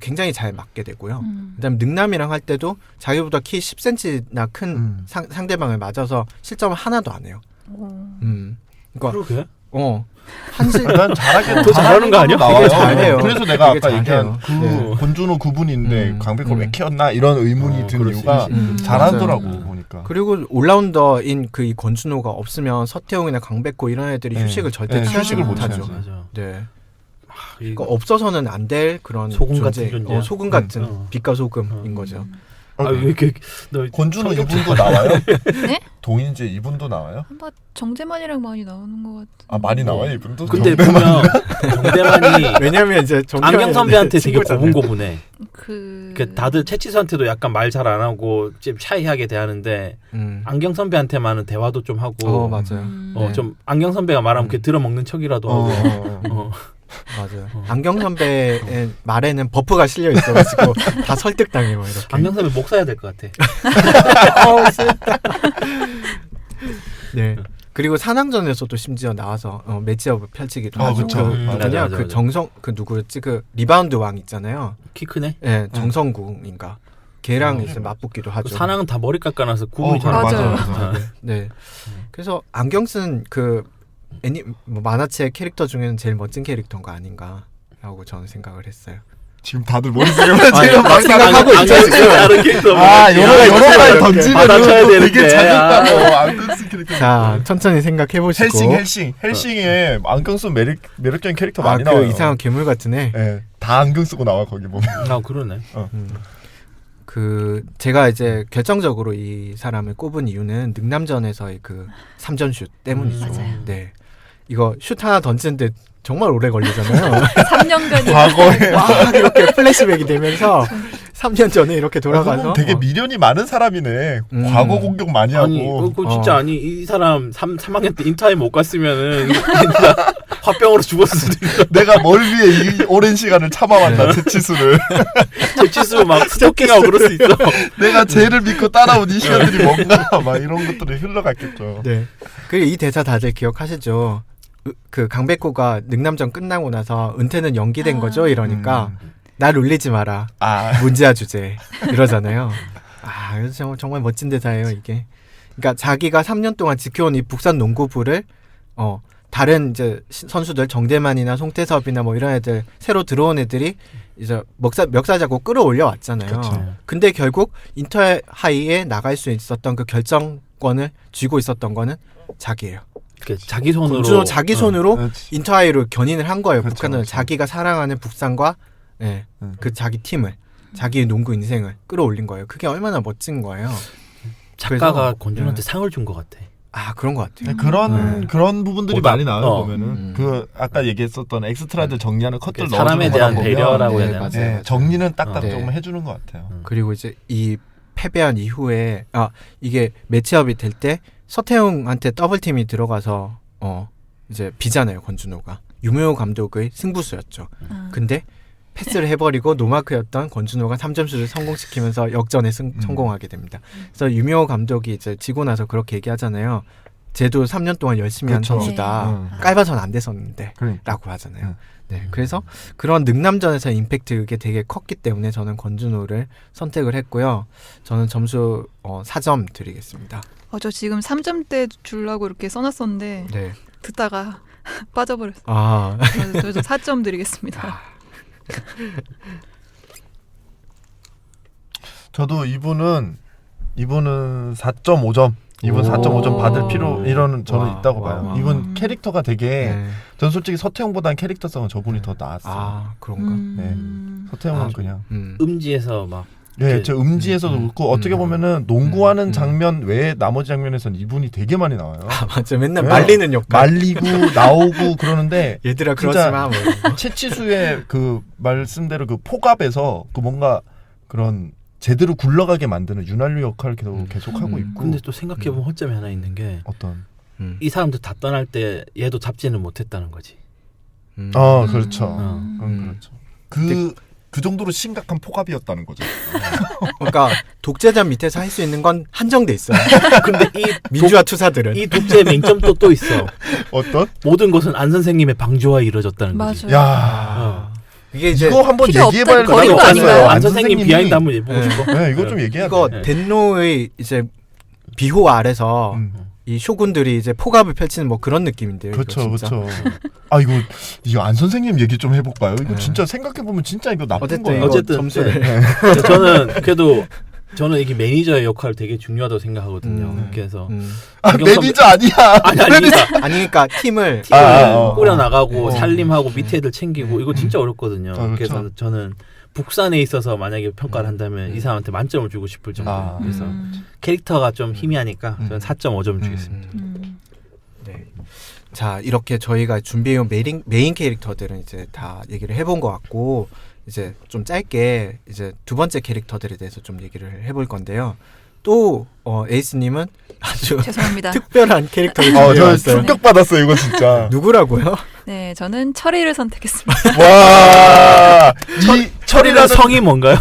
굉장히 잘 맞게 되고요. 그다음에 능남이랑 할 때도 자기보다 키 10cm나 큰 상대방을 맞아서 실점을 하나도 안 해요. 그러니까 그러게. 난 잘하게 더 잘하는 거 아니야? 나와요. 되게 잘해요. 그래서 내가 되게 아까 얘기한 잘해요. 권준호 그분인데 강백호 왜 키웠나 이런 의문이 든 그럴 수 이유가 있지. 잘하더라고 맞아요. 보니까. 그리고 올라운더인 그 이 권준호가 없으면 서태웅이나 강백호 이런 애들이 휴식을 절대 네, 취하지 휴식을 못 못하죠. 취하지. 맞아. 네. 이거 그러니까 없어서는 안 될 그런 소금 같은 존재, 존재야. 소금 같은 음. 빛과 소금인 거죠. 왜 이렇게 너 권준호 이분도 나와요? 네? 동인지 이분도 나와요? 한번 정재만이랑 많이 나오는 것 같은. 아 많이 나와요 이분도? 근데 보면 정대만이 왜냐면 이제 안경 선배한테 되게 고분고분해. 그 다들 채치수한테도 약간 말 잘 안 하고 좀 샤이하게 대하는데 안경 선배한테만은 대화도 좀 하고. 맞아요. 네. 좀 안경 선배가 말하면 그 들어먹는 척이라도 하고. 맞아요. 안경 선배의 말에는 버프가 실려 있어가지고 다 설득당해요 이렇게. 안경 선배 목 사야 될 것 같아. 싫다. 네. 그리고 산왕전에서도 심지어 나와서 매치업을 펼치기도 하죠. 그쵸. 맞아. 그 정성 그 누구였지 그 리바운드 왕 있잖아요. 키 크네. 네, 정성궁인가. 걔랑 이제 맞붙기도 하죠. 사낭은 다 머리 깎아놔서 구분이 잘 안 맞아요. 가요. 네. 그래서 안경 쓴 그 만화책 캐릭터 중에는 제일 멋진 캐릭터가 아닌가라고 저는 생각을 했어요. 지금 다들 머릿속에만 지금 막 생각하고 안경 있죠, 쓰고 다른 캐릭터 여러 말 던지면 받아쳐야 또 되게 되는데. 작겠다고 안경 쓴 캐릭터. 자, 천천히 생각해 보시고. 헬싱에 안경 쓴 매력적인 캐릭터 많이 나와요. 그 이상한 괴물 같은 애. 네, 다 안경 쓰고 나와 거기 보면. 아 그러네. 그 제가 이제 결정적으로 이 사람을 꼽은 이유는 능남전에서의 그 3전 슛 때문이죠. 맞아요. 네. 이거 슛 하나 던지는데 정말 오래 걸리잖아요. 3년간이 과거에 막 이렇게 플래시백이 되면서 3년 전에 이렇게 돌아가서 되게 미련이 많은 사람이네. 과거 공격 많이 하고. 아니 그거 진짜 아니 이 사람 3학년 때 인타임 못 갔으면은 진짜 화병으로 죽었을 수도 있어. 내가 뭘 위해 이 오랜 시간을 참아왔나 제치수를. 제치수 막 스토킹하고 그럴 수 있어. 내가 쟤를 믿고 따라온 이 시간들이 뭔가 막 이런 것들이 흘러갔겠죠. 네. 그리고 이 대사 다들 기억하시죠? 그 강백호가 능남전 끝나고 나서 은퇴는 연기된 거죠 이러니까 날 울리지 마라 문제야 주제 이러잖아요. 그래서 정말 멋진 대사예요 이게. 그러니까 자기가 3년 동안 지켜온 이 북산 농구부를 다른 이제 선수들 정대만이나 송태섭이나 뭐 이런 애들 새로 들어온 애들이 이제 멱살 잡고 끌어올려 왔잖아요. 그쵸. 근데 결국 인터 하이에 나갈 수 있었던 그 결정권을 쥐고 있었던 거는 자기예요. 자기 손으로 권준호 자기 손으로 그렇지. 인터하이로 견인을 한 거예요. 그렇죠, 북한을 그렇죠. 자기가 사랑하는 북산과 그 자기 팀을 자기의 농구 인생을 끌어올린 거예요. 그게 얼마나 멋진 거예요. 작가가 그래서, 권준호한테 상을 준 것 같아. 그런 것 같아요. 그런 부분들이 보다- 많이 나와요 보면은 음. 그 아까 얘기했었던 엑스트라들 정리하는 컷들 사람에 넣어주는 대한 거나 보면 배려라고 해야 네, 되나? 맞아요. 네, 정리는 딱딱 네. 조금 해주는 것 같아요. 그리고 이제 이 패배한 이후에 이게 매치업이 될 때 서태웅한테 더블팀이 들어가서 이제 비잖아요. 권준호가 유명호 감독의 승부수였죠. 근데 패스를 해버리고 노마크였던 권준호가 3점슛을 성공시키면서 역전에 성공하게 됩니다. 그래서 유명호 감독이 이제 지고 나서 그렇게 얘기하잖아요. 쟤도 3년 동안 열심히 한 그렇죠. 선수다. 네. 깔봐선 안 됐었는데 그러니까. 라고 하잖아요. 네, 그래서 그런 능남전에서 임팩트 그게 되게 컸기 때문에 저는 권준호를 선택을 했고요. 저는 점수 4점 드리겠습니다. 저 지금 3점대 주려고 이렇게 써놨었는데 네. 듣다가 빠져버렸어요. 저도 4점 드리겠습니다. 저도 이분은 4.5점. 이분 오. 4.5점 받을 필요 이런 저는 와, 있다고 와, 봐요. 와. 이분 캐릭터가 되게 네. 전 솔직히 서태웅보다는 캐릭터성은 저분이 더 나았어요. 그런가? 서태웅은 그냥 음지에서 막 네, 저 음지에서도 그렇고 어떻게 보면은 농구하는 음. 장면 외에 나머지 장면에서는 이분이 되게 많이 나와요. 맞아. 맨날 네. 말리는 역할. 말리고 나오고 그러는데 얘들아 진짜 그러지 마. 뭐. 채치수의 그 말씀대로 그 폭압에서 그 뭔가 그런 제대로 굴러가게 만드는 윤활유 역할을 계속 하고 있고. 근데 또 생각해보면 허점이 하나 있는 게 어떤 이 사람들 다 떠날 때 얘도 잡지는 못했다는 거지. 그렇죠. 음. 그렇죠. 그 정도로 심각한 폭압이었다는 거죠. 그러니까 독재자 밑에서 할 수 있는 건 한정돼 있어요. 근데 이 민주화 투사들은 이 독재의 맹점도 또 있어. 어떤? 모든 것은 안 선생님의 방조하에 이루어졌다는 거지. 맞아요. 야, 이게 이제 이거 한번 필요 얘기해봐야 없다는 거리가 나도 아닌가요? 없어요. 안 선생님 비하인드 한번 해보고 네. 싶어. 네, 이거 좀 얘기해야 이거 돼. 덴노의 이제 비호 아래서 음. 이 쇼군들이 이제 폭압을 펼치는 뭐 그런 느낌인데요. 그렇죠, 이거 진짜. 그렇죠. 이거 안 선생님 얘기 좀 해볼까요? 이거 네. 진짜 생각해 보면 진짜 이거 나쁜 어쨌든 거예요. 이거 어쨌든, 점수를 근데 저는 이게 매니저의 역할 되게 중요하다고 생각하거든요. 그래서 매니저 아니야. 아니 그러니까 팀을 아, 꾸려 나가고 어. 살림하고 밑에 애들 챙기고 이거 진짜 어렵거든요. 그렇죠. 그래서 저는 북산에 있어서 만약에 평가를 한다면 이 사람한테 만점을 주고 싶을 정도예요. 그래서 캐릭터가 좀 희미하니까 저는 4.5점 주겠습니다. 네. 자, 이렇게 저희가 준비해온 메인 캐릭터들은 이제 다 얘기를 해본 것 같고 이제 좀 짧게 이제 두 번째 캐릭터들에 대해서 좀 얘기를 해볼 건데요. 또 에이스님은 아주 죄송합니다. 특별한 캐릭터를 저 준비해왔어요. 충격 받았어요 이거 진짜. 누구라고요? 네, 저는 철이를 선택했습니다. 와, 이 철이란 성이 뭔가요?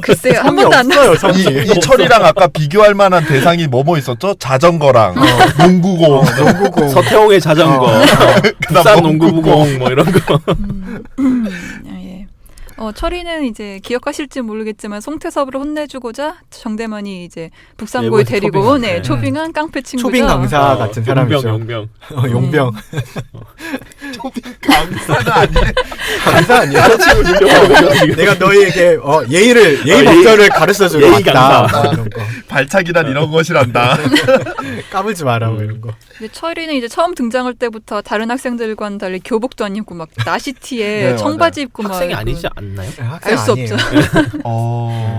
글쎄요, 한 성이 번도 안 없어요, 나왔어요. 성이. 이 철이랑 아까 비교할 만한 대상이 뭐 있었죠? 자전거랑 농구공. 농구공. 서태웅의 자전거, 그다음 북산 농구부공 뭐 이런 거. 예. 철이는 이제 기억하실지 모르겠지만 송태섭을 혼내주고자 정대만이 이제 북상고에 데리고 초빙한 깡패 친구죠. 초빙 강사 같은 사람이죠. 용병. 용병. 초빙 강사는 아니네. 강사 아니야? 내가 너희에게 예의 법전을 가르쳐주러 예의 왔다. 강사. 이런 거. 발차기란 이런 것이란다. 까불지 마라 뭐 이런 거. 근데 철이는 이제 처음 등장할 때부터 다른 학생들과는 달리 교복도 안 입고 막 나시티에 네, 청바지 입고 막 학생이 이러고. 아니지 않나요? 알 수 없죠.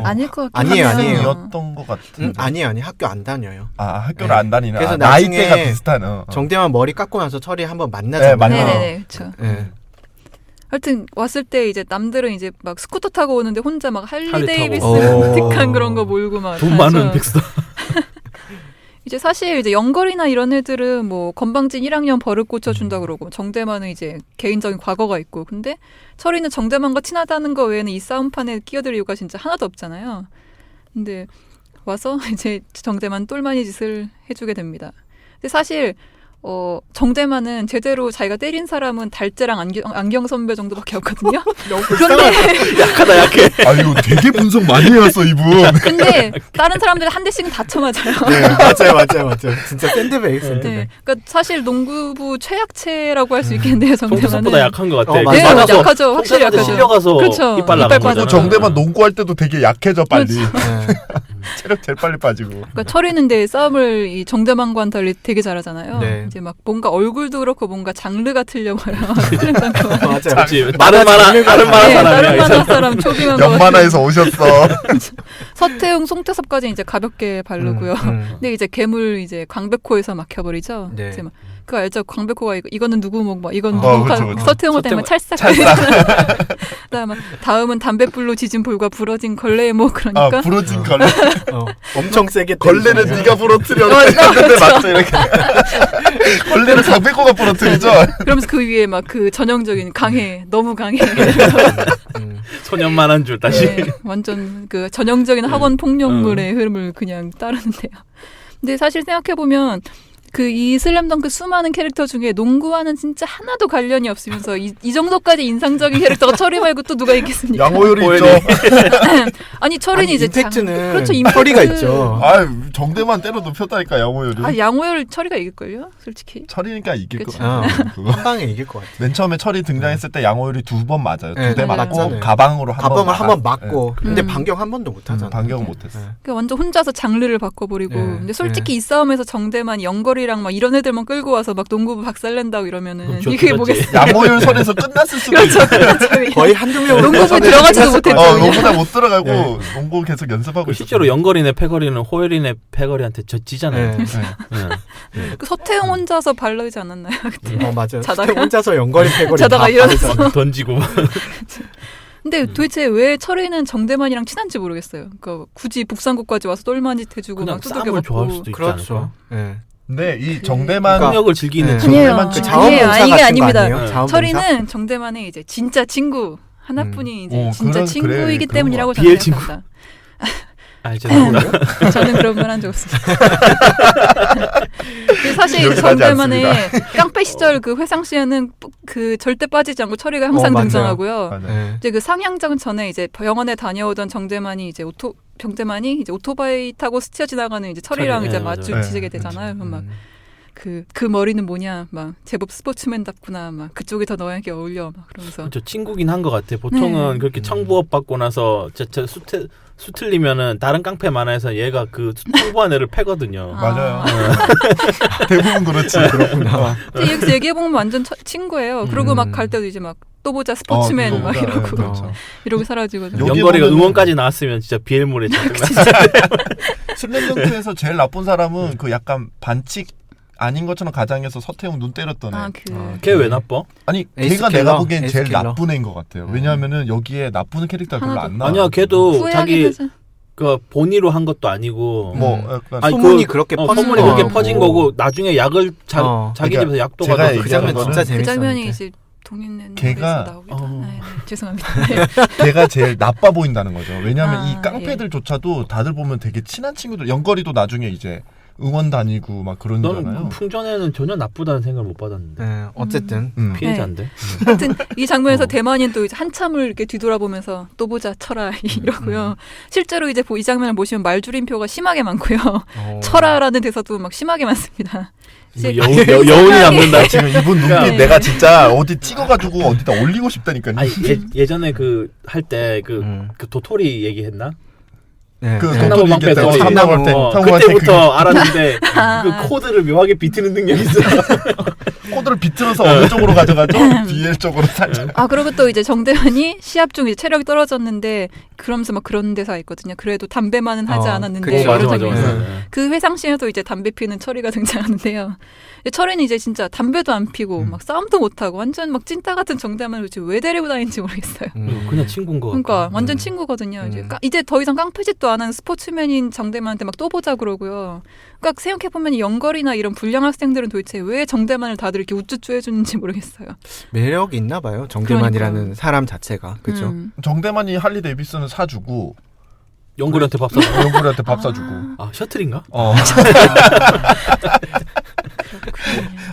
아닐 것 같긴 아니에요, 하네요. 아니에요. 였던 것 같은데. 아니 학교 안 다녀요. 학교를 네. 안 다니는. 그래서 나이대가 나중에 비슷한. 정대만 머리 깎고 나서 철이 한번 만나잖아요. 네, 만나요. 네네네, 그렇죠. 네. 하여튼 왔을 때 이제 남들은 이제 막 스쿠터 타고 오는데 혼자 막 할리 할리 데이비슨 타고. 틱한 그런 거 몰고 막 돈 다녀서. 많은 빅스타. 이제 사실 이제 연걸이나 이런 애들은 뭐 건방진 1학년 버릇 고쳐준다 그러고 정대만은 이제 개인적인 과거가 있고 근데 철이는 정대만과 친하다는 거 외에는 이 싸움판에 끼어들 이유가 진짜 하나도 없잖아요. 근데 와서 이제 정대만 똘마니 짓을 해주게 됩니다. 근데 사실 정대만은 제대로 자기가 때린 사람은 달재랑 안경 선배 정도밖에 없거든요. 그런데 약하다 약해. 이거 되게 분석 많이 해왔어 이분. 근데 다른 사람들은 한 대씩은 다 쳐맞아요. 네, 맞아요. 진짜 샌드백. 네, 그러니까 사실 농구부 최약체라고 할 수 있겠는데요. 정대만은. 송태섭보다 약한 것 같아. 맞아요. 네, 맞아서 약하죠. 확실히 송태섭한테 약하죠. 실려가서 그렇죠. 이빨 이빨 나간 빠져. 거잖아. 정대만 농구할 때도 되게 약해져 빨리. 그렇죠. 체력 제일 빨리 빠지고. 그러니까 철이는데 싸움을 이 정대만과는 달리 되게 잘하잖아요. 네. 이제 막 뭔가 얼굴도 그렇고 뭔가 장르가 틀려버려. 맞아요. 그렇지. 다른 만화 사람이야. 다른 이 만화 사람. 사람 초빙한 거. 연만화에서 오셨어. 서태웅, 송태섭까지 이제 가볍게 바르고요. 근데 이제 괴물 이제 광백호에서 막혀버리죠. 네. 이제 막 그거 알죠? 광백호가 이거는 누구 목 막 이건 어, 누구 그쵸, 그쵸. 서태웅을 때문에 찰싹. 다음은 담뱃불로 지진 볼과 부러진 걸레의 목 그러니까. 부러진 걸레. 엄청 세게 걸레는 때리잖아요. 네가 부러뜨려. 맞아. 근데 맞죠 이렇게. 걸레는 강백호가 부러뜨리죠. 그러면서 그 위에 막 그 전형적인 강해, 너무 강해. 소년만한 줄 다시. 네, 완전 그 전형적인 학원 폭력물의 흐름을 그냥 따르는데요. 근데 사실 생각해 보면 그 이 슬램덩크 수많은 캐릭터 중에 농구와는 진짜 하나도 관련이 없으면서 이 정도까지 인상적인 캐릭터가 철이 말고 또 누가 있겠습니까? 양호율이 있죠. 아니 철이는 이제 임팩트는 그렇죠. 철이가 있죠. 정대만 때려도 폈다니까 양호율이. 양호율 철이가 이길걸요? 솔직히. 철이니까 이길 것 그치. 같아. 한 방에 이길 것 같아. 맨 처음에 철이 등장했을 때 양호율이 2번 맞아요. 네, 2대 맞고 맞잖아요. 가방으로 한번 맞고. 근데 음. 반격 한 번도 못 하잖아. 반격은 못했어. 그러니까 완전 혼자서 장르를 바꿔버리고. 네, 근데 솔직히 이 싸움에서 정대만 연거리랑 막 이런 애들만 끌고 와서 막 농구부 박살낸다고 이러면은 그럼 이게 좋겠지. 뭐겠어요? 양호율 선에서 끝났을 수도 그렇죠. 있어. 거의 한두 명 농구부에 들어가지도 못했죠. 농구장 못 들어가고 네. 농구 계속 연습하고 있었어. 실제로 연거리네 패거리는 호열이네 패거리한테 졌지잖아요. 네. 그 서태웅 혼자서 발라지 않았나요? 그때? 맞아요. 자다가? 혼자서 연거리 패거리 자다가 다 일어났어. 바르잖아요. 던지고. 근데 도대체 왜 철이는 정대만이랑 친한지 모르겠어요. 그러니까 굳이 북상국까지 와서 똘마짓 해주고 그냥 막 싸움을 두들겨 좋아할 맞고. 수도 있지 그렇죠. 않을까? 네. 근데 이 정대만 폭력을 즐기는 네. 정대만 아니에요. 좀- 자원봉사 이게 같은 아닙니다. 거 아니에요? 네. 자원봉사? 철이는 정대만의 이제 진짜 친구 하나뿐인 이제 진짜 그래, 친구이기 그런 때문이라고 것 저는 비엘 친구. 생각합니다. 아, 죄송합니다. 저는 그런 말 한 적 없습니다. 근데 사실 기억이 나지 정대만의 깡패 시절 그 회상 시에는 그 절대 빠지지 않고 철이가 항상 맞아요. 등장하고요. 맞아요. 네. 이제 그 상향전 전에 이제 병원에 다녀오던 정대만이 이제 오토바이 타고 스쳐 지나가는 이제 철이랑 철이, 이제 네, 마주치게 맞아요. 되잖아요. 그럼 막 그 머리는 뭐냐, 막 제법 스포츠맨답구나, 막 그쪽이 더 너에게 어울려, 막 그러면서. 저 친구긴 한 것 같아. 보통은 네. 그렇게 청부업 받고 나서 저 수틀리면은 다른 깡패 만화에서 얘가 그 청부한 애를 패거든요. 맞아요. 대부분 그렇지. 그렇구나. 근데 여기서 얘기해보면 완전 친구예요. 그리고 막 갈 때도 이제 막 또 보자 스포츠맨 또 막 보자. 이러고 네, 그렇죠. 이러고 사라지거든요. 여기 연거리가 보면은- 응원까지 나왔으면 진짜 비엘물에 짜증나. 슬램덩크에서 제일 나쁜 사람은 그 약간 반칙 아닌 것처럼 가장해서 서태웅 눈 때렸던 애. 걔 왜 나빠? 아니 에이스 걔가 킬러? 내가 보기엔 에이스 제일 킬러? 나쁜 애인 것 같아요. 왜냐하면은 여기에 나쁜 캐릭터가 별로 안 나와. 아니야, 걔도 후회하긴 자기 하죠. 그 본의로 한 것도 아니고. 뭐 약간 아니, 소문이 그렇게 퍼진 소문이 그렇게 거고. 퍼진 거고 나중에 약을 자기 그러니까 집에서 약도 제가 가서 그 장면 얘기하는 진짜 거는 재밌었는데. 그 장면이 이제 동인랜드에서 걔가- 나오기도. 어. 네, 죄송합니다. 네. 걔가 제일 나빠 보인다는 거죠. 왜냐하면 아, 이 깡패들조차도 다들 보면 되게 친한 친구들. 연거리도 나중에 이제 응원 다니고 막 넌 그러잖아요. 풍전에는 전혀 나쁘다는 생각을 못 받았는데. 네, 어쨌든 피해자인데. 하여튼 이 장면에서 대만인 또 이제 한참을 이렇게 뒤돌아보면서 또 보자 쳐라 이러고요. 실제로 이제 이 장면을 보시면 말줄임표가 심하게 많고요. 쳐라라는 대사도 막 심하게 많습니다. 뭐 여운이 남는다. 지금 이분 눈빛 네. 내가 진짜 어디 찍어가지고 어디다 올리고 싶다니까요. 아니 예전에 그 할 때 그 도토리 얘기했나? 네. 그 네. 도토리 방패 얘기했다고 써가지고. 삼나물 때 그때부터 알았는데 그 코드를 묘하게 비트는 능력이 있어. 코드를 비틀어서 어느 쪽으로 가져가죠? BL 쪽으로 살짝. 아 그리고 또 이제 정대환이 시합 중 이제 체력이 떨어졌는데 그러면서 막 그런 대사 있거든요. 그래도 담배만은 하지 않았는데 그쵸. 이런 맞아. 장면이 그 회상 씬에도 이제 담배 피는 철이가 등장하는데요. 철이는 이제 진짜 담배도 안 피고 막 싸움도 못 하고 완전 막 찐따 같은 정대만을 도대체 왜 데리고 다니는지 모르겠어요. 그냥 친구인 거. 그러니까 완전 친구거든요. 이제 더 이상 깡패짓도 안 하는 스포츠맨인 정대만한테 막 또 보자 그러고요. 그러니까 생각해 보면 영걸이나 이런 불량 학생들은 도대체 왜 정대만을 다들 이렇게 우쭈쭈 해주는지 모르겠어요. 매력이 있나 봐요. 정대만이라는 그러니까요. 사람 자체가. 그렇죠? 정대만이 할리 데이비슨을 사주고 영구한테 밥 사주고. 영구한테 밥 사주고. 아 셔틀인가?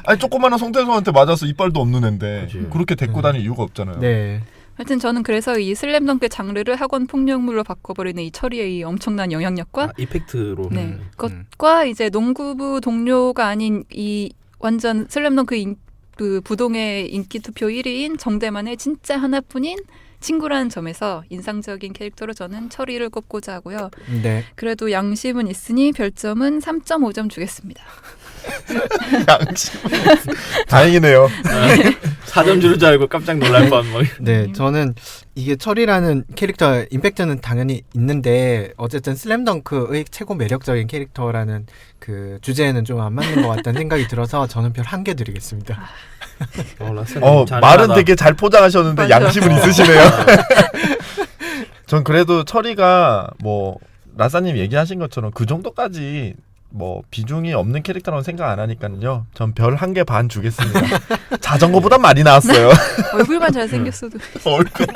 아니 조그마한 송태성한테 맞아서 이빨도 없는 앤데 그치. 그렇게 데리고 다닐 이유가 없잖아요. 네. 하여튼 저는 그래서 이 슬램덩크의 장르를 학원 폭력물로 바꿔버리는 이 철이의 이 엄청난 영향력과 이펙트로. 네, 그것과 이제 농구부 동료가 아닌 이 완전 슬램덩크 그 부동의 인기 투표 1위인 정대만의 진짜 하나뿐인 친구라는 점에서 인상적인 캐릭터로 저는 철이를 꼽고자 하고요. 네. 그래도 양심은 있으니 별점은 3.5점 주겠습니다. 양심. 다행이네요. 4점 주는 줄 알고 깜짝 놀랄 뻔. 뭐. 네, 저는 이게 철이라는 캐릭터 임팩트는 당연히 있는데 어쨌든 슬램덩크의 최고 매력적인 캐릭터라는 그 주제에는 좀 안 맞는 것 같다는 생각이 들어서 저는 별 1개 드리겠습니다. 말은 되게 잘 포장하셨는데 맞아. 양심은 있으시네요. 전 그래도 철이가 뭐 라사님 얘기하신 것처럼 그 정도까지 뭐 비중이 없는 캐릭터라고 생각 안 하니까요. 전 별 1개 반 주겠습니다. 자전거보단 많이 나왔어요. 얼굴만 잘생겼어도. 얼굴.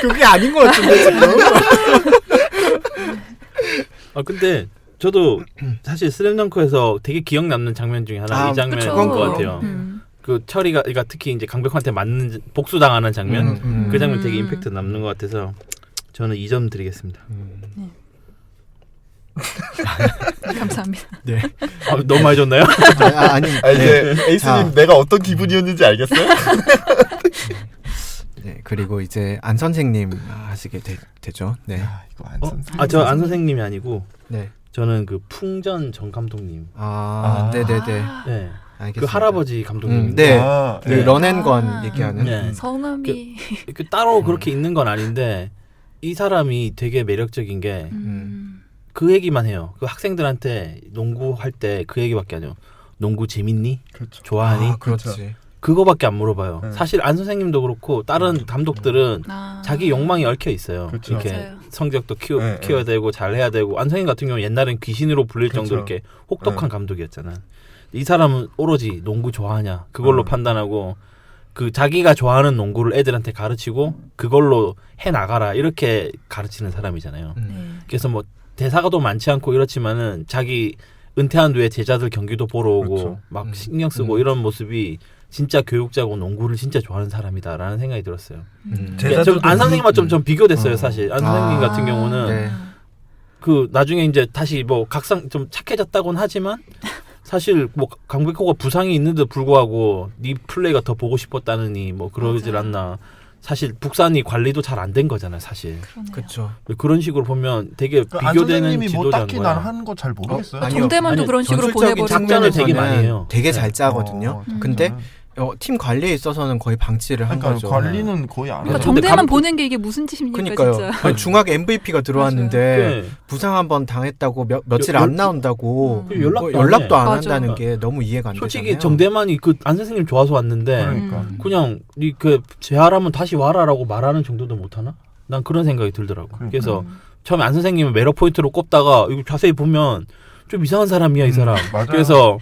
그게 아닌 것 같은데 지금. 근데 저도 사실 슬램덩크에서 되게 기억 남는 장면 중에 하나 이 장면인 그쵸. 것 같아요. 그 철이가 그러니까 특히 이제 강백호한테 맞는 복수당하는 장면 그 장면 되게 임팩트 남는 것 같아서 저는 2점 드리겠습니다. 감사합니다. 네. 너무 많이 줬나요? 아니. 이제 에이스님 내가 어떤 기분이었는지 알겠어요? 네, 그리고 이제 안 선생님 하시게 되죠. 네. 이거 안 선생. 저 안 선생님이 아니고 네. 저는 그 풍전 정 감독님. 네네네. 네. 알겠습니다. 그 할아버지 감독님. 네. 아, 그 네. 런앤건 얘기하는. 네. 성함이 그 따로 그렇게 있는 건 아닌데 이 사람이 되게 매력적인 게 그 얘기만 해요. 그 학생들한테 농구 할 때 그 얘기밖에 안 해요. 농구 재밌니? 그렇죠. 좋아하니? 그렇지. 그거밖에 안 물어봐요. 네. 사실 안 선생님도 그렇고 다른 감독들은 자기 욕망이 얽혀 있어요. 그쵸. 이렇게 맞아요. 성적도 네, 키워야 되고 잘해야 되고 안 선생님 같은 경우 옛날엔 귀신으로 불릴 그쵸. 정도로 이렇게 혹독한 네. 감독이었잖아. 이 사람은 오로지 농구 좋아하냐 그걸로 판단하고 그 자기가 좋아하는 농구를 애들한테 가르치고 그걸로 해 나가라 이렇게 가르치는 사람이잖아요. 네. 그래서 뭐 대사가 도 많지 않고 이렇지만은 자기 은퇴한 뒤에 제자들 경기도 보러 오고 그렇죠. 막 신경 쓰고 이런 모습이 진짜 교육자고 농구를 진짜 좋아하는 사람이다라는 생각이 들었어요. 제자들도 안 선생님과 좀 비교됐어요 사실. 안 선생님 아, 같은 경우는 네. 그 나중에 이제 다시 뭐 각성 좀 착해졌다고는 하지만 사실 뭐 강백호가 부상이 있는데도 불구하고 네 플레이가 더 보고 싶었다느니 뭐 그러질 맞아요. 않나. 사실 북산이 관리도 잘 안 된 거잖아요 사실. 그렇죠. 그런 식으로 보면 되게 안 비교되는 선생님이 뭐 지도자인 딱히 거야. 난 하는 거 잘 모르겠어요. 아니요. 정대만도 아니, 그런 식으로 전술적인 보내버리고 작전을 되게 많이 장면에서는 해요. 되게 네. 잘 짜거든요. 근데 팀 관리에 있어서는 거의 방치를 한 그러니까 거죠. 관리는 거의 안 그러니까 해요. 근데 정대만 보낸 게 이게 무슨 짓입니까 그러니까요. 진짜. 아니, 중학 MVP가 들어왔는데 네. 부상 한번 당했다고 며칠 안 나온다고 연락도 안 맞아. 한다는 게 너무 이해가 안 솔직히 되잖아요. 정대만이 그 안 선생님 좋아서 왔는데 그러니까. 그냥 그 재활하면 다시 와라라고 말하는 정도도 못하나? 난 그런 생각이 들더라고. 그래서 처음에 안 선생님을 매력 포인트로 꼽다가 이거 자세히 보면 좀 이상한 사람이야 이 사람. 맞아요. 그래서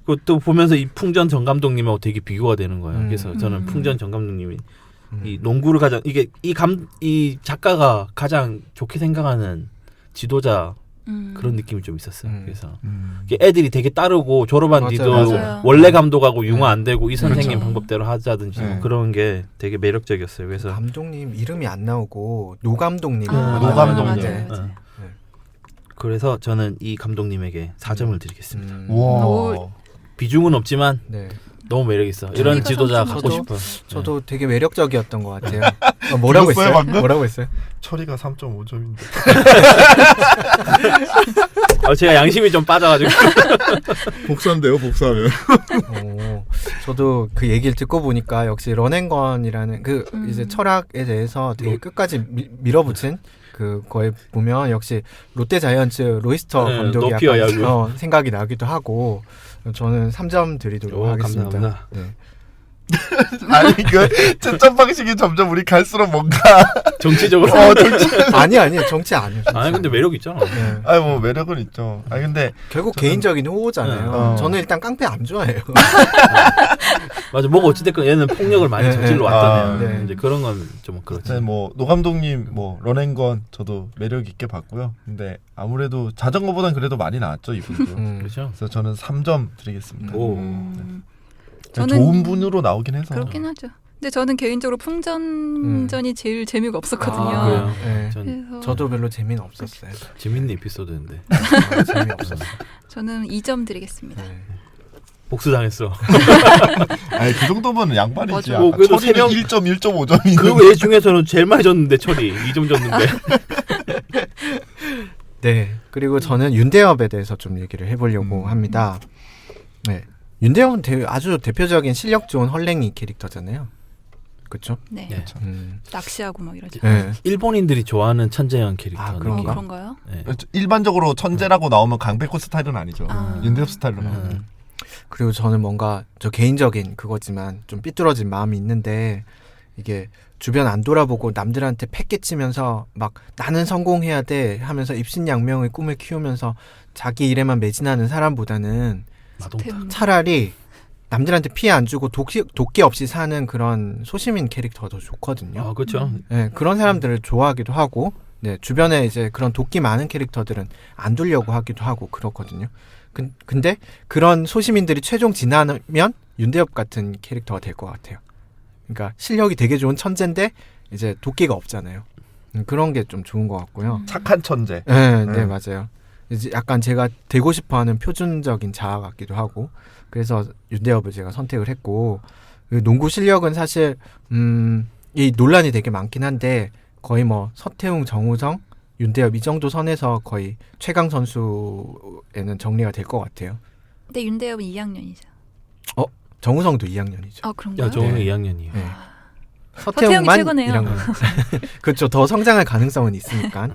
그것도 보면서 이 풍전 정 감독님하고 되게 비교가 되는 거예요. 그래서 저는 풍전 정 감독님이 이 농구를 가장 이게 이 작가가 가장 좋게 생각하는 지도자 그런 느낌이 좀 있었어요. 그래서 이게 애들이 되게 따르고 졸업한 맞아요, 뒤도 맞아요. 원래 감독하고 융화 안 되고 이 선생님 그렇죠. 방법대로 하자든지 뭐 네. 그런 게 되게 매력적이었어요. 그래서 감독님 이름이 안 나오고 노 감독님. 노감독님. 네. 맞아요. 그래서 저는 이 감독님에게 4점을 드리겠습니다. 와. 비중은 없지만 네. 너무 매력 있어. 이런 저희가 지도자 삼점 갖고 저도- 싶어. 저도 되게 매력적이었던 것 같아요. 뭐라고 들었어요, 했어요? 방금? 뭐라고 했어요? 처리가 3.5점인데. 제가 양심이 좀 빠져가지고. 복수한대요, 복수하면. 저도 그 얘기를 듣고 보니까 역시 런앤건이라는 그 이제 철학에 대해서 되게 끝까지 밀어붙인 그거에 보면 역시 롯데 자이언츠 로이스터 네, 감독이 높이와 약간 야구. 생각이 나기도 하고 저는 3점 드리도록 오, 하겠습니다. 감사합니다. 네. 아니 그 채점 방식이 점점 우리 갈수록 뭔가 정치적으로. 아니 정치 아니에요. 정치 아니 근데 아니에요. 매력 있잖아. 네. 아니 뭐 매력은 있죠. 아니 근데 결국 개인적인 호호잖아요. 어. 저는 일단 깡패 안 좋아해요. 맞아. 뭐가 어찌됐건 얘는 폭력을 많이 네, 저질러 네. 왔잖아요. 네. 이제 그런 건 좀 그렇지. 뭐노 감독님 뭐 런앤건 저도 매력 있게 봤고요. 근데 아무래도 자전거보단 그래도 많이 나왔죠 이분도. 그렇죠. 그래서 저는 3점 드리겠습니다. 오. 그냥 저는 좋은 분으로 나오긴 해서. 그렇긴 하죠. 근데 저는 개인적으로 풍전전이 제일 재미가 없었거든요. 아, 그래요? 네. 전 그래서 저도 별로 재미는 없었어요. 재밌는 에피소드인데 재미없었어요. 저는 2점 드리겠습니다. 네. 복수당했어. 아니 그 정도면 양반이지. 맞아. 뭐 그래도 처리는 세 명- 1.5점이는. 그 외 중에서는 제일 많이 줬는데 처리 2점 줬는데. 네. 그리고 저는 윤대엽에 대해서 좀 얘기를 해보려고 합니다. 네. 윤대엽은 아주 대표적인 실력 좋은 헐랭이 캐릭터잖아요. 그렇죠? 네. 네. 낚시하고 막 이러죠. 네. 일본인들이 좋아하는 천재형 캐릭터. 아, 어, 그런가? 그런가요? 네. 일반적으로 천재라고 나오면 강백호 스타일은 아니죠. 아. 윤대엽 스타일로 나오죠. 그리고 저는 뭔가 저 개인적인 그거지만 좀 삐뚤어진 마음이 있는데 이게 주변 안 돌아보고 남들한테 패 끼치면서 막 나는 성공해야 돼 하면서 입신양명의 꿈을 키우면서 자기 일에만 매진하는 사람보다는 마동타. 차라리 남들한테 피해 안 주고 도끼 없이 사는 그런 소시민 캐릭터가 더 좋거든요. 아 그렇죠. 네, 그런 사람들을 좋아하기도 하고, 네, 주변에 이제 그런 도끼 많은 캐릭터들은 안 두려고 하기도 하고 그렇거든요. 근데 그런 소시민들이 최종 진화하면 윤대엽 같은 캐릭터가 될 것 같아요. 그러니까 실력이 되게 좋은 천재인데 이제 도끼가 없잖아요. 그런 게 좀 좋은 것 같고요. 착한 천재. 네, 네, 맞아요. 이제 약간 제가 되고 싶어하는 표준적인 자아 같기도 하고, 그래서 윤대엽을 제가 선택을 했고, 농구 실력은 사실 이 논란이 되게 많긴 한데 거의 뭐 서태웅, 정우성, 윤대엽 이 정도 선에서 거의 최강 선수에는 정리가 될 것 같아요. 근데 윤대엽은 2학년이죠. 정우성도 2학년이죠. 아 그런가요? 야 저는 네. 2학년이에요. 네. 서태웅이 최고네요. 1학년. 그렇죠. 더 성장할 가능성은 있으니까.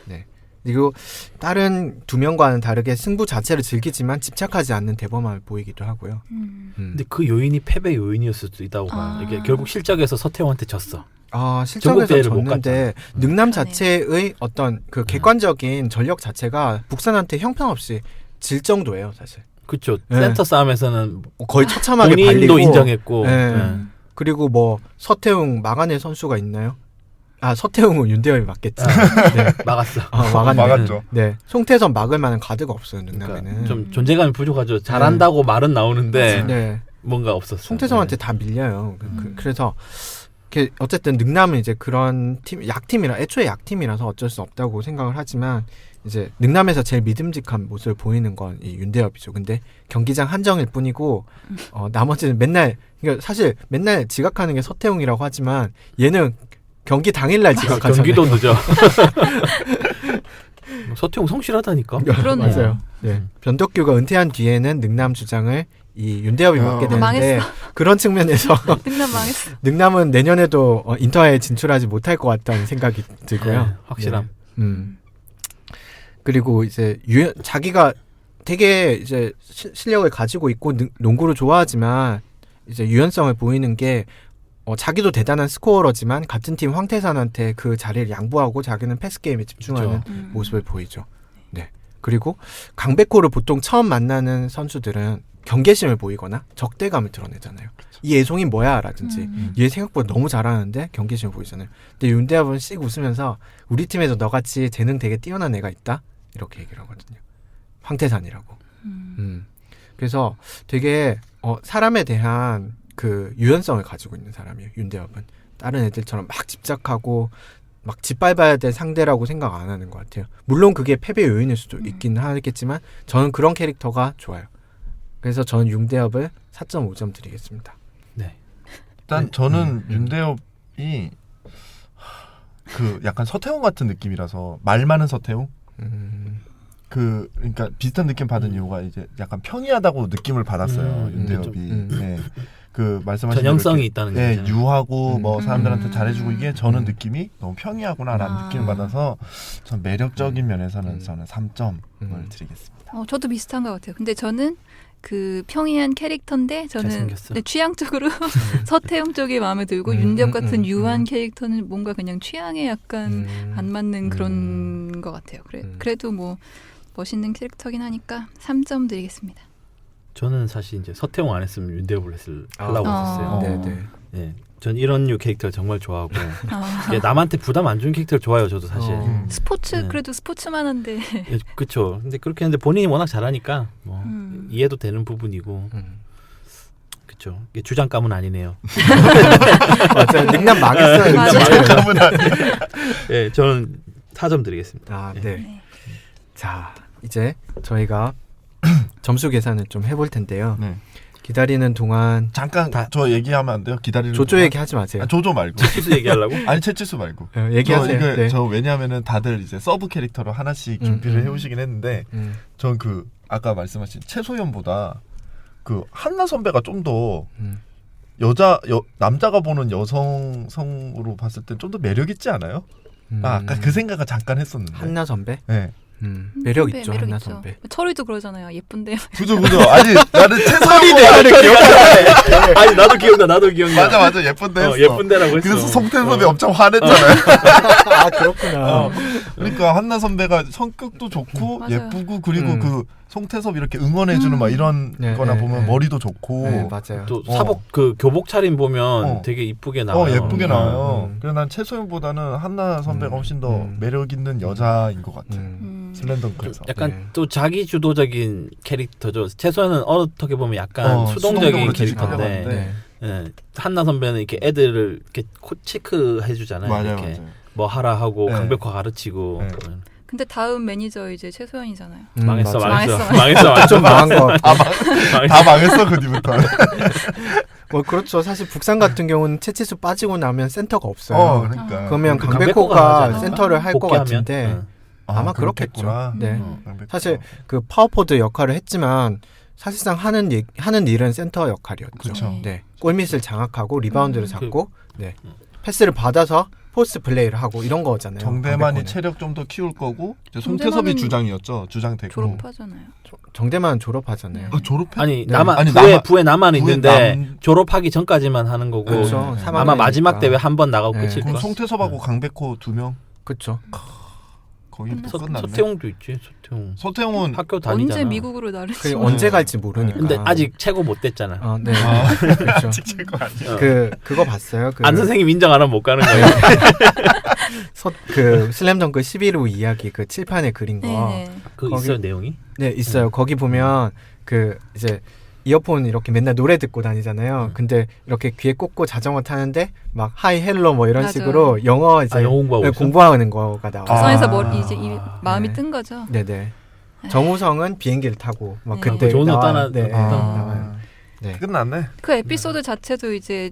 네. 그리고 다른 두 명과는 다르게 승부 자체를 즐기지만 집착하지 않는 대범함을 보이기도 하고요. 근데 그 요인이 패배 요인이었을 수도 있다고 봐요. 아. 이게 결국 실적에서 서태웅한테 졌어. 아, 실적에서 전국대회를 못 졌는데 능남 그러네요. 자체의 어떤 그 객관적인 전력 자체가 북산한테 형편없이 질 정도예요, 사실. 그렇죠. 네. 센터 싸움에서는 거의 처참하게 본인도 발리고. 인정했고. 네. 네. 그리고 뭐 서태웅 막아낼 선수가 있나요? 아, 서태웅은 윤대엽이 맞겠지. 네. 막았어. 막았네. 막았죠. 네. 송태선 막을 만한 가드가 없어요, 그러니까 능남에는. 좀 존재감이 부족하죠. 잘한다고 말은 나오는데 네. 뭔가 없었어. 송태성한테 다 밀려요. 그래서 어쨌든 능남은 이제 그런 팀, 애초에 약팀이라서 어쩔 수 없다고 생각을 하지만 이제 능남에서 제일 믿음직한 모습을 보이는 건 이 윤대엽이죠. 근데 경기장 한정일 뿐이고 나머지는 그러니까 사실 맨날 지각하는 게 서태웅이라고 하지만 얘는 경기 당일날 지각하잖아요. 경기도 늦어. 서태웅 성실하다니까. 그러네요. 맞아요. 네. 변덕규가 은퇴한 뒤에는 능남 주장을 이 윤대엽이 맡게 되는데 망했어. 그런 측면에서 능남 망했어. 능남은 내년에도 인터하에 진출하지 못할 것 같다는 생각이 들고요. 네, 확실함. 네. 그리고 이제 자기가 되게 이제 실력을 가지고 있고 농구를 좋아하지만 이제 유연성을 보이는 게 자기도 대단한 스코어러지만 같은 팀 황태산한테 그 자리를 양보하고 자기는 패스 게임에 집중하는 모습을 보이죠. 네. 그리고 강백호를 보통 처음 만나는 선수들은 경계심을 보이거나 적대감을 드러내잖아요. 이 애송이 뭐야? 라든지 얘 생각보다 너무 잘하는데 경계심을 보이잖아요. 근데 윤대엽은 씩 웃으면서 우리 팀에도 너같이 재능 되게 뛰어난 애가 있다? 이렇게 얘기를 하거든요. 황태산이라고. 그래서 되게 사람에 대한 그 유연성을 가지고 있는 사람이에요. 윤대엽은 다른 애들처럼 막 집착하고 막 짓밟아야 될 상대라고 생각 안 하는 것 같아요. 물론 그게 패배 요인일 수도 있긴 하겠지만 저는 그런 캐릭터가 좋아요. 그래서 저는 윤대엽을 4.5점 드리겠습니다. 네. 일단 저는 윤대엽이 그 약간 서태웅 같은 느낌이라서 말 많은 서태웅. 그러니까 비슷한 느낌 받은 이유가 이제 약간 평이하다고 느낌을 받았어요. 윤대엽이. 네. 그 말씀하신 전형성이 있다는 예, 거죠. 유하고 뭐 사람들한테 잘해주고 이게 저는 느낌이 너무 평이하구나라는 느낌을 받아서 전 매력적인 면에서는 저는 3점을 드리겠습니다. 저도 비슷한 것 같아요. 근데 저는 그 평이한 캐릭터인데 저는 잘생겼어. 네, 취향적으로 서태웅 쪽이 마음에 들고 윤대엽 같은 유한 캐릭터는 뭔가 그냥 취향에 약간 안 맞는 그런 것 같아요. 그래도 뭐 멋있는 캐릭터긴 하니까 3점 드리겠습니다. 저는 사실 이제 서태웅 안 했으면 윤대엽을 하려고 했었어요. 네네. 네, 전 이런 류 캐릭터 정말 좋아하고 이게 남한테 부담 안 주는 캐릭터를 좋아해요. 저도 사실. 스포츠 네. 그래도 스포츠만 한데 예, 그렇죠. 근데 그렇게 했는데 본인이 워낙 잘하니까 뭐 이해도 되는 부분이고. 그렇죠. 이게 주장감은 아니네요. 맞아요. 능력 망했어요. 맞아요. 예, 저는 4점 드리겠습니다. 아, 예. 네. 자, 이제 저희가 점수 계산을 좀 해볼 텐데요. 네. 기다리는 동안 잠깐 저 얘기하면 안 돼요? 기다리는 조조 동안? 얘기하지 마세요. 조조 말고. 치수 얘기하려고? 아니 채치수 말고. 얘기하세요. 저, 네. 저 왜냐하면은 다들 이제 서브 캐릭터로 하나씩 준비를 해오시긴 했는데 전 그 아까 말씀하신 최소연보다 그 한나 선배가 좀 더 남자가 보는 여성성으로 봤을 땐 좀 더 매력 있지 않아요? 아까 그 생각을 잠깐 했었는데. 한나 선배? 네. 매력 있죠. 매력 한나 있죠. 선배. 철이도 그러잖아요. 예쁜데. 그죠. 아니 나는 최소연보다 아니 나도 기억나. 맞아 예쁜데 했어. 예쁜데라고 했어. 그래서 송태섭이 엄청 화냈잖아요. 아, 그렇구나. 그러니까 한나 선배가 성격도 좋고 맞아요. 예쁘고 그리고 그 송태섭 이렇게 응원해주는 막 이런 네, 거나 네, 보면 네. 머리도 좋고 네, 맞아요. 또 사복 그 교복 차림 보면 되게 이쁘게 나와요. 예쁘게 나와요. 그래서 난 최소연보다는 한나 선배가 훨씬 더 매력 있는 여자인 것 같아. 슬램덩크에서. 약간 네. 또 자기 주도적인 캐릭터죠. 최소한은 어떻게 보면 약간 수동적인 수동적으로 캐릭터인데 지지하는데. 예, 한나 선배는 이렇게 애들을 이렇게 체크 해주잖아요. 맞아요, 이렇게 맞아요. 뭐 하라 하고 네. 강백화 가르치고 네. 근데 다음 매니저 이제 최소연이잖아요. 망했어. 좀 망한 거 같아. 다 망했어 그 뒤부터. 뭐 그렇죠. 사실 북산 같은 경우는 채치수 빠지고 나면 센터가 없어요. 그러니까. 그러면 강백호가 강백호가 하잖아. 센터를 할 것 복귀하면? 같은데 아마 그렇겠죠. 그렇겠구나. 네. 강백호. 사실 그 파워포드 역할을 했지만 사실상 하는 일은 센터 역할이었죠. 그쵸. 네. 골밑을 장악하고 리바운드를 잡고 네. 패스를 받아서 포스트 플레이를 하고 이런 거잖아요. 정대만이 강백호는. 체력 좀 더 키울 거고 이제 정대만은 송태섭이 주장이었죠. 주장되고. 졸업하잖아요. 정대만 졸업하잖아요. 졸업해? 아니 네. 남아 아니, 부에 남아 있는데 남- 졸업하기 전까지만 하는 거고 그렇죠. 네. 아마 마지막 3학년이니까. 대회 한 번 나가고 네. 끝일 그럼 거야. 송태섭하고 강백호 2명 그렇죠. 거의 끝났어. 끝났네. 서태웅도 있지. 서태웅 서태웅은 학교 다니잖아. 언제 미국으로 나를 그 언제 갈지 모르니까. 근데 아직 최고 못 됐잖아. 네. 그렇죠. 찍힐 거 아니야. 그거 봤어요. 안 선생님 인정 안 하면 못 가는 거예요. 그 슬램덩크 11호 이야기 그 칠판에 그린 거. 네. 그 거기- 있어요 내용이? 네, 있어요. 거기 보면 그 이제 이어폰 이렇게 맨날 노래 듣고 다니잖아요. 근데 이렇게 귀에 꽂고 자전거 타는데 막 하이 헬로 뭐 이런 맞아요. 식으로 영어 이제 영어 공부하고 있어? 공부하는 거가 나와요. 조선에서 아. 이제 마음이 네. 뜬 거죠. 네네. 정우성은 비행기를 타고 막 네. 그때 좋은 거 나와요. 따라- 네, 아. 나와요. 네. 끝났네. 그 에피소드 자체도 이제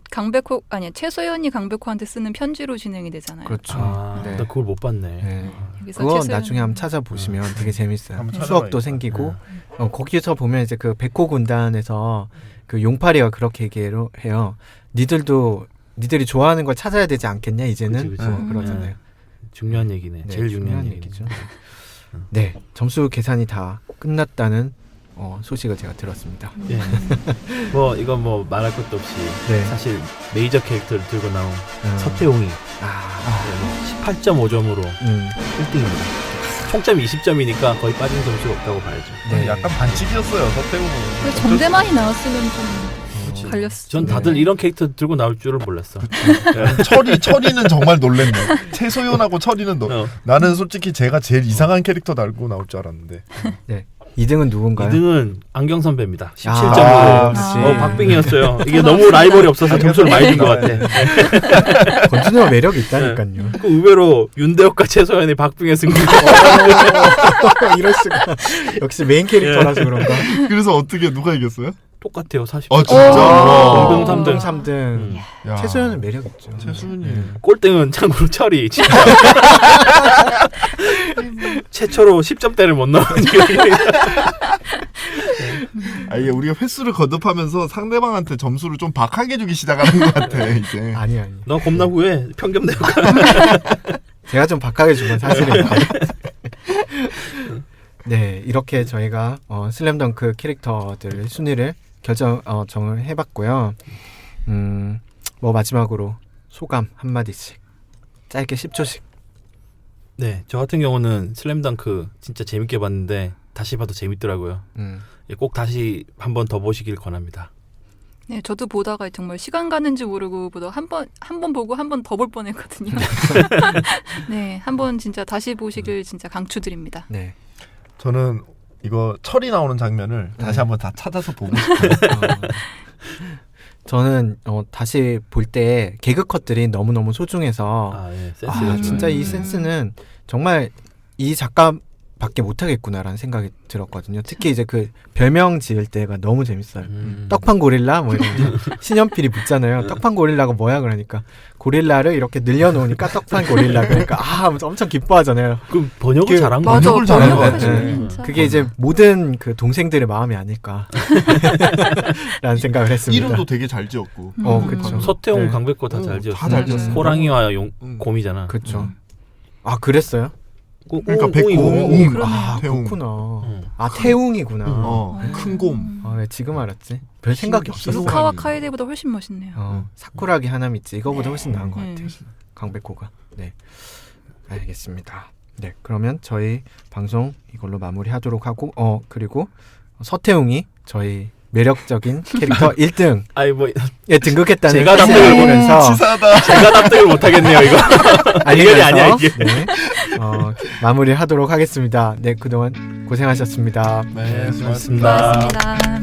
최소연이 강백호한테 쓰는 편지로 진행이 되잖아요. 그렇죠. 아, 네. 나 그걸 못 봤네. 네. 여기서 그거 최소연- 나중에 한번 찾아보시면 되게 재밌어요. 한번 추억도 찾아봐야겠다. 생기고 거기서 보면 이제 그 백호 군단에서 그 용팔이가 그렇게 얘기를 해요. 니들이 좋아하는 걸 찾아야 되지 않겠냐 이제는 그치. 그러잖아요. 네. 중요한 얘기네. 네, 제일 중요한 중요한 얘기죠. 네, 점수 계산이 다 끝났다는 소식을 제가 들었습니다. 예. 뭐 이건 뭐 말할 것도 없이 네. 사실 메이저 캐릭터를 들고 나온 서태웅. 서태웅이 아, 18.5점으로 1등입니다. 총점이 20점이니까 거의 빠진 점수가 없다고 봐야죠. 네. 약간 반칙이었어요. 서태웅은. 그 정대만이 나왔으면 좀 갈렸어. 전 다들 이런 캐릭터 들고 나올 줄을 몰랐어. 철이는 정말 놀랬네. 최소연하고 철이는 나는 솔직히 제가 제일 이상한 캐릭터 달고 나올 줄 알았는데. 네. 2등은 누군가요? 2등은 안경 선배입니다. 17점으로. 그렇지. 박빙이었어요. 이게 너무 라이벌이 없어서 점수를 많이 준 것 같아. 권준호가 매력이 있다니까요. 그 의외로 윤대엽과 최소연이 박빙의 승리. 이럴 수가. 역시 메인 캐릭터라서 그런가. 그래서 어떻게 누가 이겼어요? 똑같아요. 40. 진짜? 공동 3등. 3등. 야. 최소연은 매력 있죠. 최소연이. 꼴등은 참고로 철이 진짜. 최초로 10점대를 못 넣은. 이게 우리가 횟수를 거듭하면서 상대방한테 점수를 좀 박하게 주기 시작하는 것 같아 이제. 아니. 너 겁나 후회. 평균 내고. 제가 좀 박하게 준 건 사실입니다. 네, 이렇게 저희가 슬램덩크 캐릭터들 순위를 정을 해봤고요. 뭐 마지막으로 소감 한 마디씩 짧게 10초씩. 네, 저 같은 경우는 슬램덩크 진짜 재밌게 봤는데 다시 봐도 재밌더라고요. 꼭 다시 한 번 더 보시길 권합니다. 네, 저도 보다가 정말 시간 가는 줄 모르고 보다 한 번 보고 한 번 더 볼 뻔했거든요. 네, 한 번 진짜 다시 보시길 진짜 강추드립니다. 네. 저는 이거 철이 나오는 장면을 다시 한번 다 찾아서 보고 싶어요. 저는 다시 볼 때 개그 컷들이 너무너무 소중해서 센스가 진짜 이 센스는 정말 이 작가밖에 못하겠구나라는 생각이 들었거든요. 특히 이제 그 별명 지을 때가 너무 재밌어요. 떡판 고릴라 뭐 이런 신연필이 붙잖아요. 떡판 고릴라가 뭐야 그러니까 고릴라를 이렇게 늘려놓으니까 떡판 고릴라 그러니까 엄청 기뻐하잖아요. 그럼 번역을 잘한 거 맞아, 번역을 잘한 거 번역을 같아. 진짜. 그게 이제 모든 그 동생들의 마음이 아닐까 라는 생각을 했습니다. 이름도 되게 잘 지었고. 그쵸. 서태웅, 네. 강백호 다 잘 지었어. 다 잘 지었어. 호랑이와 곰이잖아. 그렇죠. 그랬어요? 그러니까 백곰. 태웅. 그렇구나. 태웅이구나. 큰 곰. 왜 지금 알았지? 별 생각이 없었어. 루카와 카에데보다 훨씬 멋있네요. 사쿠라기 하나미치 이거보다 훨씬 나은 것 같아요. 네. 강백호가. 네, 알겠습니다. 네, 그러면 저희 방송 이걸로 마무리하도록 하고 그리고 서태웅이 저희 매력적인 캐릭터 1등에 등극했다는 제가 납득을 보면서 치사하다. 제가 납득을 못 하겠네요, 이거. 이게 아니야, 이게. 네, 마무리하도록 하겠습니다. 네, 그동안 고생하셨습니다. 네, 수고하셨습니다. 고맙습니다.